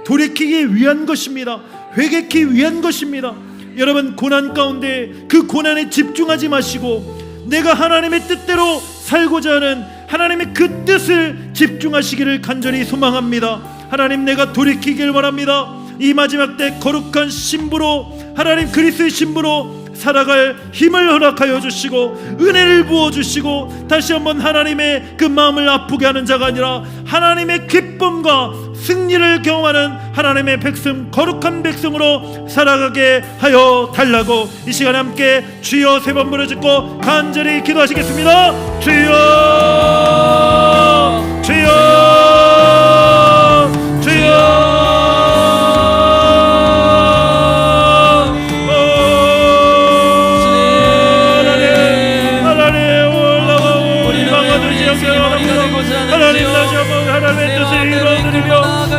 [SPEAKER 3] 돌이키기 위한 것입니다. 회개하기 위한 것입니다. 여러분, 고난 가운데 그 고난에 집중하지 마시고 내가 하나님의 뜻대로 살고자 하는 하나님의 그 뜻을 집중하시기를 간절히 소망합니다. 하나님, 내가 돌이키길 원합니다. 이 마지막 때 거룩한 신부로, 하나님 그리스도의 신부로 살아갈 힘을 허락하여 주시고 은혜를 부어주시고 다시 한번 하나님의 그 마음을 아프게 하는 자가 아니라 하나님의 기쁨과 승리를 경험하는 하나님의 백성, 거룩한 백성으로 살아가게 하여 달라고 이 시간에 함께 주여 세 번 부르짖고 간절히 기도하시겠습니다. 주여, 주여, 주여.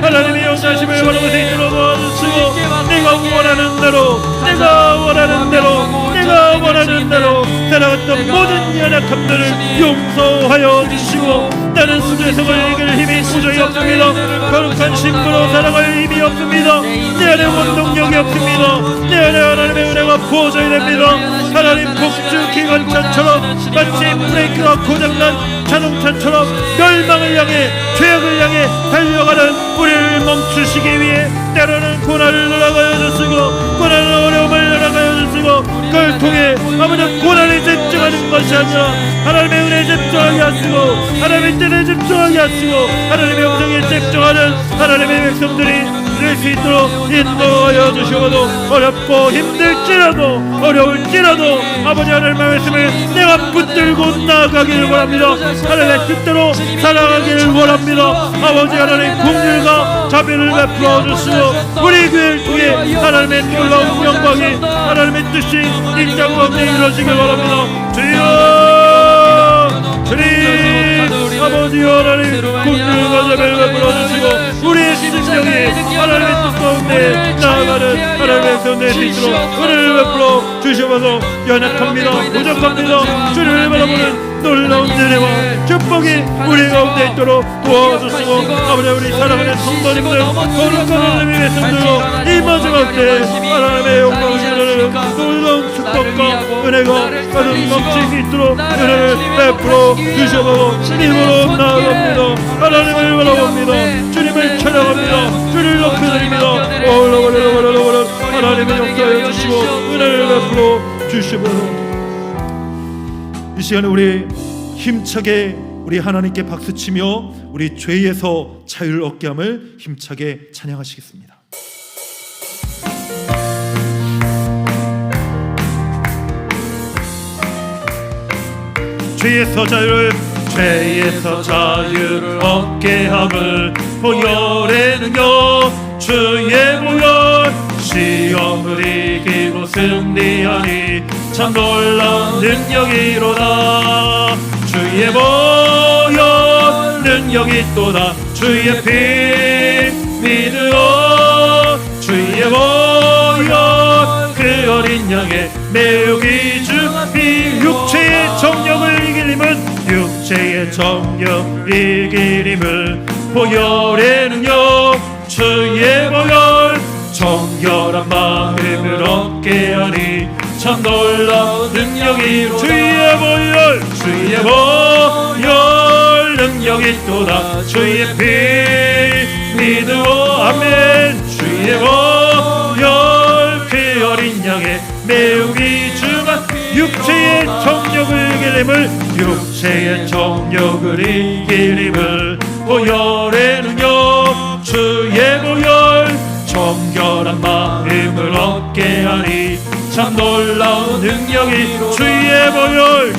[SPEAKER 3] 하나님의 역사심을 바라볼 수 있도록 도와주시고 내가 원하는 대로, 내가 원하는 대로, 내가 원하는 대로 살아갔던 모든 연약함들을 용서하여 주시고 나는 수제성을 이길 힘이 도저히 없습니다. 거룩한 신부로 살아갈 힘이 없습니다. 내 안에 원동력이 없습니다. 내 안에 하나님의 은혜가 부어져야 됩니다. 하나님, 폭주 기관차처럼 마치 브레이크가 고장난 자동차처럼 멸망을 향해, 죄악을 향해 달려가는 우리를 멈추시기 위해 때로는 고난을 허락하여 주시고 고난을 어려움을 허락하여 주시고 그걸 통해 아버지 고난에 집중하는 것이 아니라 하나님의 은혜에 집중하게 하시고 하나님의 뜻에 집중하게 하시고 하나님의 영성에 집중하는 하나님의 백성들이 될 수 있도록 인도하여 주시고도 어렵고 힘들지라도 어려울지라도 아버지 하나님의 말씀을 내가 붙들고 나아가기를 원합니다. 하나님의 뜻대로 살아가기를 원합니다. 아버지 하나님 긍휼과 자비를 베풀어 주시고 우리 교회를 통해 하나님의 놀라운 영광이 하나님의 뜻이 이 땅 가운데 이루어지길 원합니다. 주여, 주님 아버지 하나님 긍휼과 자비를 베풀어 주시고 우리의 심령이 하나님의 뜻 가운데 나아가는 하나님의 백성 될 수 있도록 은혜를 베풀어 주시면서 연약합니다, 부족합니다. 주님을 바라보는 놀라운 은혜와 축복이 우리 가운데 있도록 도와주시고 아버지 우리 사랑하는 성도님들 거룩한 하나님의 백성들로 이 마지막 때 하나님의 영광을 드리는 놀라운 축복과 은혜가 가득 넘칠 수 있도록 은혜를 베풀어 주셔서 주님으로 나아갑니다. 하나님을 바라봅니다. 주님을 찬양합니다. 주를 높여드립니다. 하나님의 역사해 주시고 은혜를 베풀어 주시고 이 시간에 우리 힘차게 우리 하나님께 박수치며 우리 죄에서 자유를 얻게 함을 힘차게 찬양하시겠습니다. 죄에서 자유를 얻게 함을 보혈에는요 주의 보혈 시험을 이기고 승리하니 참 놀라운 능력이로다. 주의 보혈 능력이 또다. 주의 피 믿으어 주의 보혈 그 어린 양의 매우기 주이 육체의 정욕을 이길 힘은 육체의 정욕 이길 힘을 보혈의 능력 주의 보혈 정결한 마음을 얻게 하니 참 놀라운 능력이로다. 주의 보혈 능력이 또다. 주의 피 믿으오 아멘. 주의 보혈 그 어린 양의 매우기 중한 육체의 정욕을 이길 힘을 육체의 정욕을 이길 힘을 보혈의 능력 주의 보혈 정결한 마음을 얻게 하니 참 놀라운 능력이 주의 보혈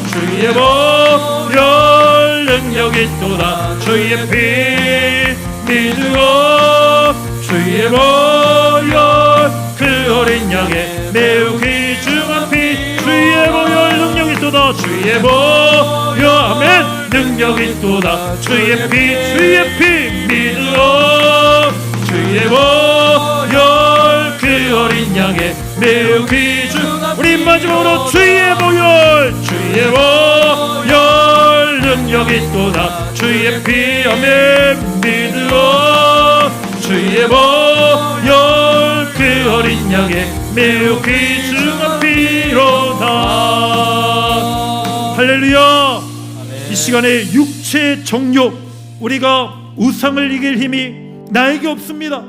[SPEAKER 3] 능력이 또다 주의 피 믿으오 주의 보혈 그 어린 양의 매우 귀중한 피 주의 보혈 능력이 또다 주의 보혈 아멘 능력이 또다 주의 피 믿으오 주의 보혈 그 어린 양의 매우 귀중한 우리 마지막으로 주의 보혈 능력이 또다 주의 피 아멘 믿으오 주의 보혈 그 어린 양의 매우 귀중한 피로다 할렐루야. 이 시간에 육체의 정욕 우리가 우상을 이길 힘이 나에게 없습니다.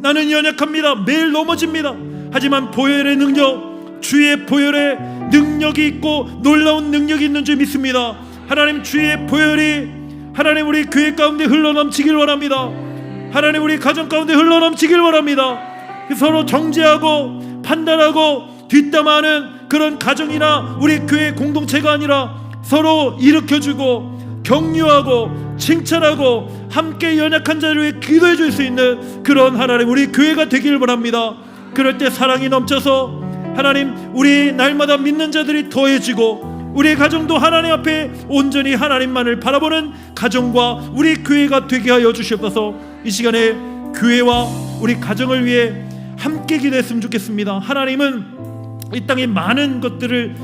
[SPEAKER 3] 나는 연약합니다. 매일 넘어집니다. 하지만 보혈의 능력 주의 보혈의 능력이 있고 놀라운 능력이 있는 줄 믿습니다. 하나님 주의 보혈이 하나님 우리 교회 가운데 흘러넘치길 원합니다. 하나님 우리 가정 가운데 흘러넘치길 원합니다. 서로 정죄하고 판단하고 뒷담화하는 그런 가정이나 우리 교회 공동체가 아니라 서로 일으켜주고 격려하고 칭찬하고 함께 연약한 자를 위해 기도해 줄 수 있는 그런 하나님 우리 교회가 되길 원합니다. 그럴 때 사랑이 넘쳐서 하나님 우리 날마다 믿는 자들이 더해지고 우리의 가정도 하나님 앞에 온전히 하나님만을 바라보는 가정과 우리 교회가 되게 하여 주시옵소서. 이 시간에 교회와 우리 가정을 위해 함께 기도했으면 좋겠습니다. 하나님은 이 땅에 많은 것들을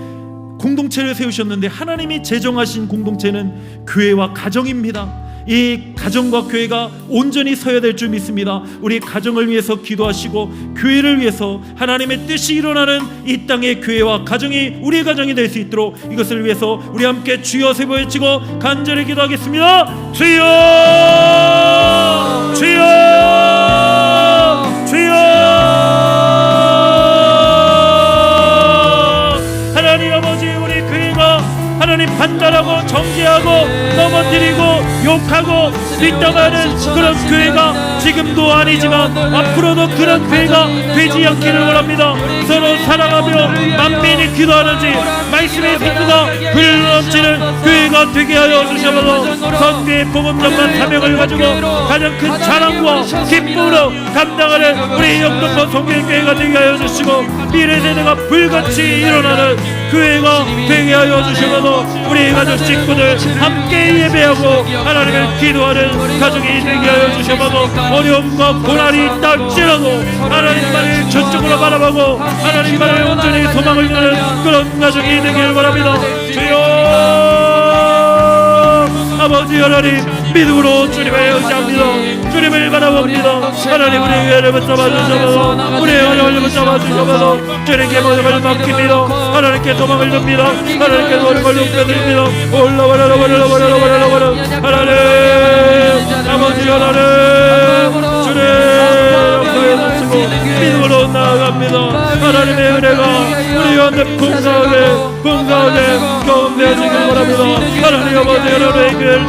[SPEAKER 3] 공동체를 세우셨는데 하나님이 제정하신 공동체는 교회와 가정입니다. 이 가정과 교회가 온전히 서야 될 줄 믿습니다. 우리 가정을 위해서 기도하시고 교회를 위해서 하나님의 뜻이 일어나는 이 땅의 교회와 가정이 우리의 가정이 될 수 있도록 이것을 위해서 우리 함께 주여 세 번 외치고 간절히 기도하겠습니다. 주여 주여 주여 하나님 아버지 우리 교회가 하나님 판단하고 정죄하고 넘어뜨리고 욕하고 뒷담화하는 그런 교회가 지금도 아니지만 앞으로도 그런 교회가 되지 않기를 원합니다. 서로 사랑하며 만민이 기도하는지 말씀의 생수가 흘러넘치는 교회가 되게 하여 주셔서 선교의 복음 전반 사명을 가지고 가장 큰 자랑과 기쁨으로 감당하는 우리 영동포 성교회가 되게 하여 주시고 미래 세대가 불같이 일어나는 교회가 되게 하여 주셔서 우리 가족 식구들 함께 예배하고 하나님을 기도하는 가족이 되게 하여 주셔서 어려움과 고난이 있다할지라도 하나님만을 전적으로 바라보고 하나님만을 온전히 소망을 두는 그런 가족이 되기를 바랍니다. 주여 아버지 하나님 믿음으로 주님을 의지합니다. 주님을 바라봅니다. 하나님 우리 교회를 붙잡아주셔서 우리의 어려움을 붙잡아주셔서 주님께 모든 걸 맡깁니다. 하나님께 소망을 줍니다. 하나님께 모든 걸 높여드립니다. 올라와라 하나님 아버지 하나님 주님 영광에 넘치고 믿음으로 나아갑니다. 하나님의 은혜가 우리 가운데 풍성하게 경험되어지길 바랍니다. 하나님 아버지 하나님의 교회를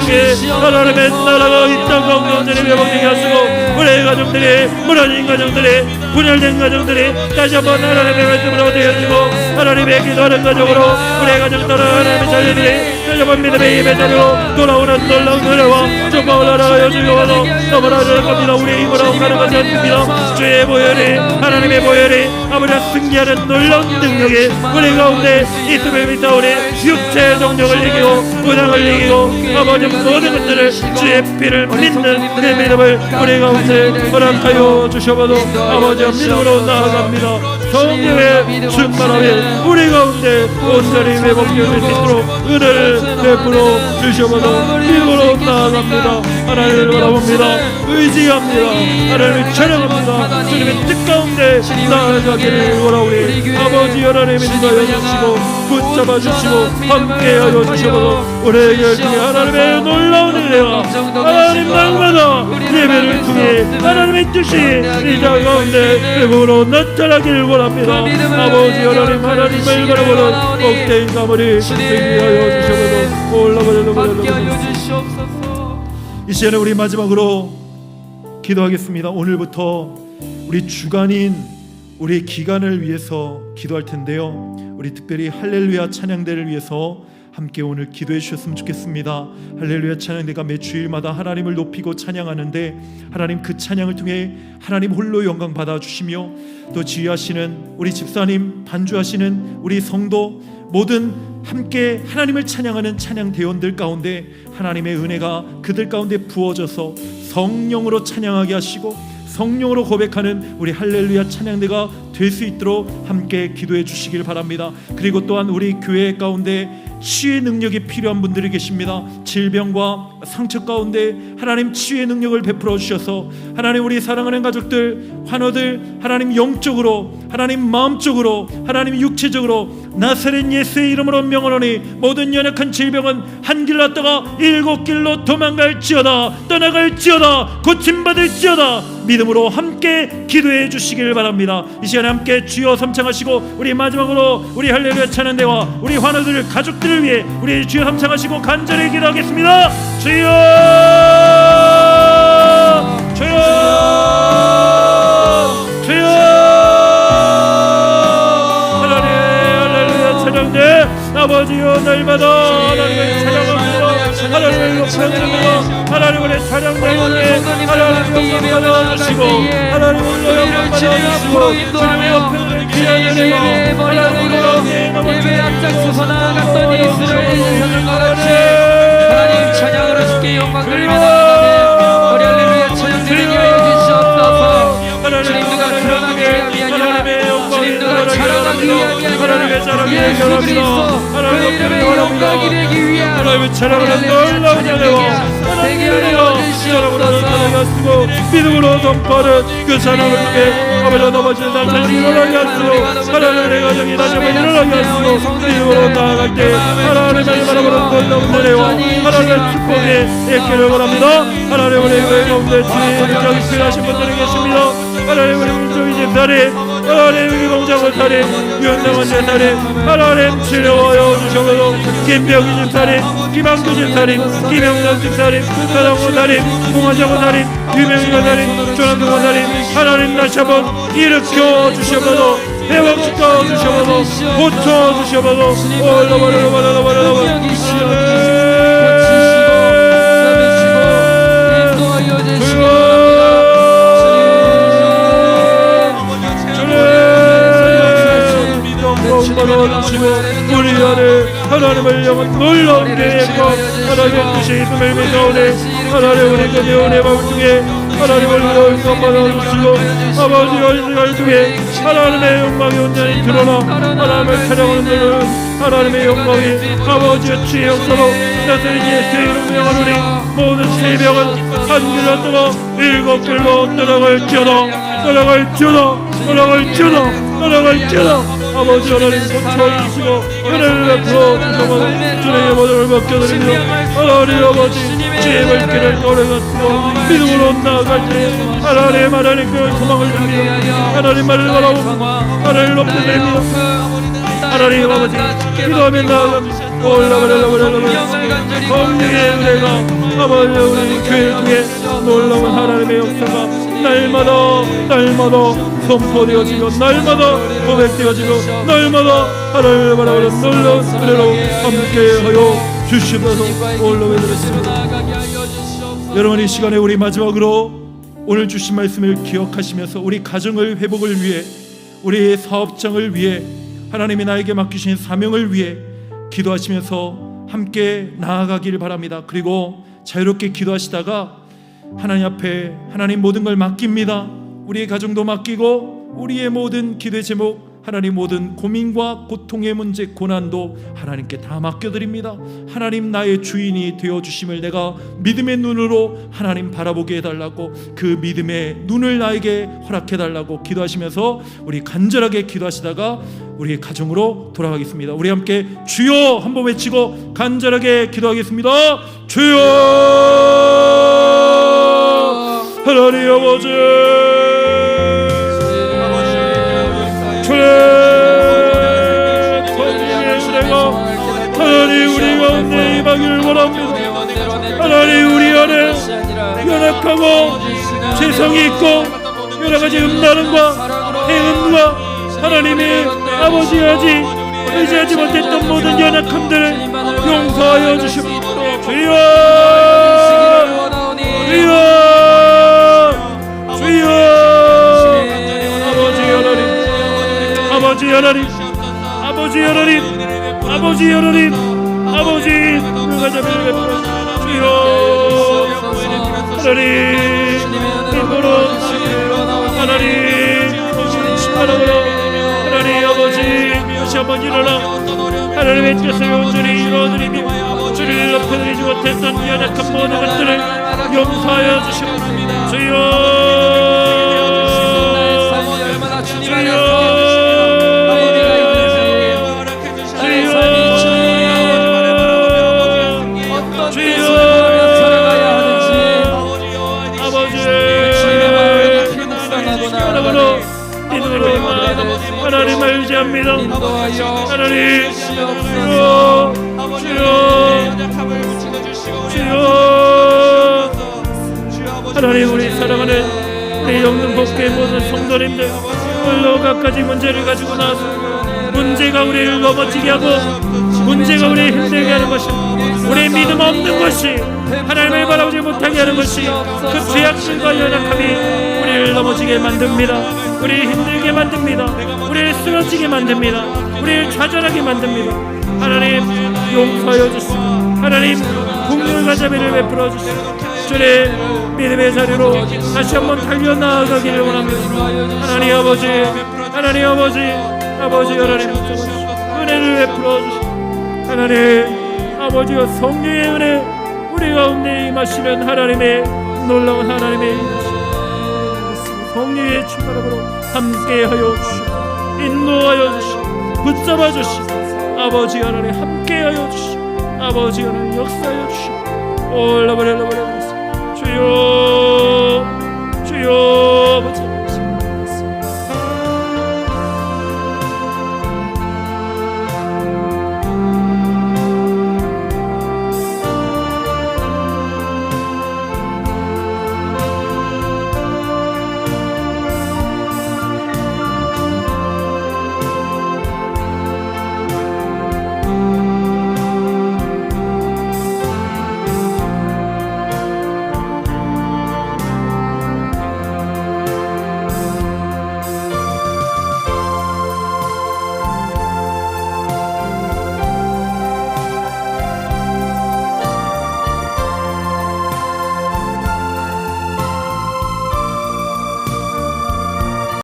[SPEAKER 3] 하나님의 나라가 이 땅 가운데 온전히 회복되게 하시고 우리의 가정들이 무너진 가정들이 분열된 가정들이 다시 한번 하나님의 말씀으로 되어지고 하나님의 기도하는 가정으로 우리의 가정 따라 하나님의 자녀들이 다시 한번 믿음의 힘의 자리로 돌아오는 놀라운 은혜와 축복을 하여 주시옵소서. 너무나 감사합니다. 우리의 힘으로 가능하지 않습니다. 주의 보혈이 하나님의 보혈이 아버지가 승리하는 놀라운 능력이 우리 가운데 있음을 믿사오니 육체의 정욕을 이기고 우상을 이기고 아버지 모든 것들을 주의 피를 믿는 그 믿음을 우리 가운데 허락하여 주셔서 아버지 믿음으로 나아갑니다. 성령의 충만함이 우리 가운데 온전히 회복될 수 있도록 은혜를 베풀어 주셔서 믿음으로 나아갑니다. 하나님을 바라봅니다. 의지합니다. 하나님을 찬양합니다. 주님의 뜻 가운데 나아가기를 원하오니 아버지 하나님이 인도하여 주시고 붙잡아 주시고 함께하여 주셔서 우리의 열심히 하나님의 놀라운 은혜와 하나님 날마다 예배를 통해 하나님의 뜻이 이 땅 가운데 회복으로 나타나기를 원합니다. 아버지 하나님을 바라보는 복된 가문이 되게 하여 주셔서 올라가려 이 시간에 우리 마지막으로 기도하겠습니다. 오늘부터 우리 주간인 우리 기간을 위해서 기도할 텐데요. 우리 특별히 할렐루야 찬양대를 위해서 함께 오늘 기도해 주셨으면 좋겠습니다. 할렐루야 찬양대가 매 주일마다 하나님을 높이고 찬양하는데 하나님 그 찬양을 통해 하나님 홀로 영광 받아주시며 또 지휘하시는 우리 집사님, 반주하시는 우리 성도 모든 함께 하나님을 찬양하는 찬양대원들 가운데 하나님의 은혜가 그들 가운데 부어져서 성령으로 찬양하게 하시고 성령으로 고백하는 우리 할렐루야 찬양대가 될 수 있도록 함께 기도해 주시길 바랍니다. 그리고 또한 우리 교회 가운데 치유의 능력이 필요한 분들이 계십니다. 질병과 상처 가운데 하나님 치유의 능력을 베풀어 주셔서 하나님 우리 사랑하는 가족들, 환우들 하나님 영적으로, 하나님 마음적으로, 하나님 육체적으로 나사렛 예수의 이름으로 명하노니 모든 연약한 질병은 한 길 났다가 7길로 도망갈지어다, 떠나갈지어다, 고침받을지어다. 믿음으로 함께 기도해 주시길 바랍니다. 이 시간에 함께 주여 삼창하시고 우리 마지막으로 우리 할렐루야 찬양대와 우리 환우들 가족들을 위해 우리 주여 삼창하시고 간절히 기도하겠습니다. 주여, 주여, 주여. 하나님 할렐루야 찬양대 아버지여 날마다 하나님을 찬양합니다. 하나님을 높여드립니다. 하나님을 찬양하오니 하나님 영광 받아주시고 하나님을 영광 받아주시고 주님의 옆에 기다리고 하나님을
[SPEAKER 4] 예배 앞장서서 나아갔던 이스라엘과 같이 하나님 찬양으로 주께 영광 돌리며 우리 할렐루야 찬양들을 위하여 주시옵소서. 주님 누가 드러나기 위함이 아니라 주님 누가 자라나기 위함이 아니라 예수 그리스도 그 이름의 영광이 되기 위함
[SPEAKER 3] 하나님의 찬양하는 놀라운 은혜와
[SPEAKER 4] 되게 하여 주시옵소서.
[SPEAKER 3] 믿음으로 선포하는 그 찬양을 통해 아버지와 넘어지는 남편이 일어나게 하시고 하나님의 가정이 다시 한번 일어나게 하시고 믿음으로 나아갈 때 하나님의 바라보는 놀라운 은혜와 하나님의 축복이 있기를 원합니다. 하나님 우리 교회 가운데 주님 필요하신 분들이 계십니다. 하나님 우리 민족이 집사님, 하나님 우리 공장원 사님, 유은당원 집사님, 하나님 치료하여 주셔서 김병희 집사님, 김항주 집사님, 김영남 집사님, 서장원 사님, 공화장원 사님, 유명희 권사님, 조남동 권사님 하나님 다시 한번 일으켜 주셔서 회복시켜 주셔서 고쳐 주셔서 올라버려 우리 안에 하나님을 향한 놀라운 계획과 하나님의 뜻이 있음을 믿사오니 하나님 우리 그 내온의 마음 중에 하나님을 영광 받아주시고 아버지가 이 시간을 통해 하나님의 영광이 온전히 드러나 하나님을 찬양하는 들은 하나님의 영광이 아버지의 주의 역사로 나사렛 예수의 이름으로 명하노니 모든 질병은 한 길로 떠나 7길로 떠나갈지어다, 떠나갈지어다, 떠나갈지어다, 떠나갈지어다. 아버지 하나님 고쳐주시고 은혜를 베풀어 주셔서 주님의 모든 맡겨드리며 하나님 아버지 주님의 길을 걸어갔고 믿음으로 나아갈 때 하나님 그 소망을 드리며 하나님 말을 바라보고 하나님을 높여드리며 하나님 아버지 기도하며 나아갑니다. 성령의 은혜가 아버지 우리 교회를 통해 놀라운 하나님의 역사가 날마다 선포되어지고 날마다 고백되어지고 날마다 하나님을 바라보는 놀라운 은혜로 함께하여 주시옵소서. 올라오겠습니다. 여러분 이 시간에 우리 마지막으로 오늘 주신 말씀을 기억하시면서 우리 가정을 회복을 위해 우리 사업장을 위해 하나님이 나에게 맡기신 사명을 위해 기도하시면서 함께 나아가기를 바랍니다. 그리고 자유롭게 기도하시다가 하나님 앞에 하나님 모든 걸 맡깁니다. 우리의 가정도 맡기고 우리의 모든 기도의 제목 하나님 모든 고민과 고통의 문제 고난도 하나님께 다 맡겨드립니다. 하나님 나의 주인이 되어주심을 내가 믿음의 눈으로 하나님 바라보게 해달라고 그 믿음의 눈을 나에게 허락해달라고 기도하시면서 우리 간절하게 기도하시다가 우리 가정으로 돌아가겠습니다. 우리 함께 주여 한번 외치고 간절하게 기도하겠습니다. 주여 하나님 아버지 하나님 우리 가운데 임하기를 원합니다. 하나님 우리 안에 연약하고 죄성이 있고 여러가지 음란함과 행운과 하나님의 아버지까지 의지하지 못했던 모든 연약함들을 용서하여 주시옵소서. 주여 주여 주여 아버지 하나님 아버지 하나님 아버지 하나님 아버지 하나님 아버지 누가 잡을 베풀어 주여 하나님 일부러 하나님 하나님 아버지 다시 한번 일어나 하나님의 뜻을 온전히 이루어드리며 주를 높여드리지 못했던 연약한 모든 것들을 용서하여 주시옵소서. 주여 하나님을 의지합니다. 하나님 주여 하나님 우리 사랑하는 우리 영등복교의 모든 성도님들 오늘로 갖가지 문제를 가지고 나와서 문제가 우리를 넘어지게 하고 문제가 우리를 힘들게 하는 것이 우리의 믿음 없는 것이 하나님을 바라보지 못하게 하는 것이 그 죄악들과 연약함이 우리를 넘어지게 만듭니다. 우리를 힘들게 만듭니다. 우리를 쓰러지게 만듭니다. 우리를 좌절하게 만듭니다. 하나님 용서하여 주시고 하나님 국률과 자비를 베풀어 주시고 주의 믿음의 자리로 다시 한번 달려나가기를 원합니다. 하나님 아버지 하나님 아버지 아버지 하나님 은혜를 베풀어 주시고 하나님 아버지와 성령의 은혜 우리 가운데 임하시는 하나님의 놀라운 하나님의 성령의 충만함으로 함께하여 주시고 인도하여 주시고 붙잡아 주시고 아버지 하나님 함께하여 주시고 아버지 하나님 역사하여 주시고 올라버려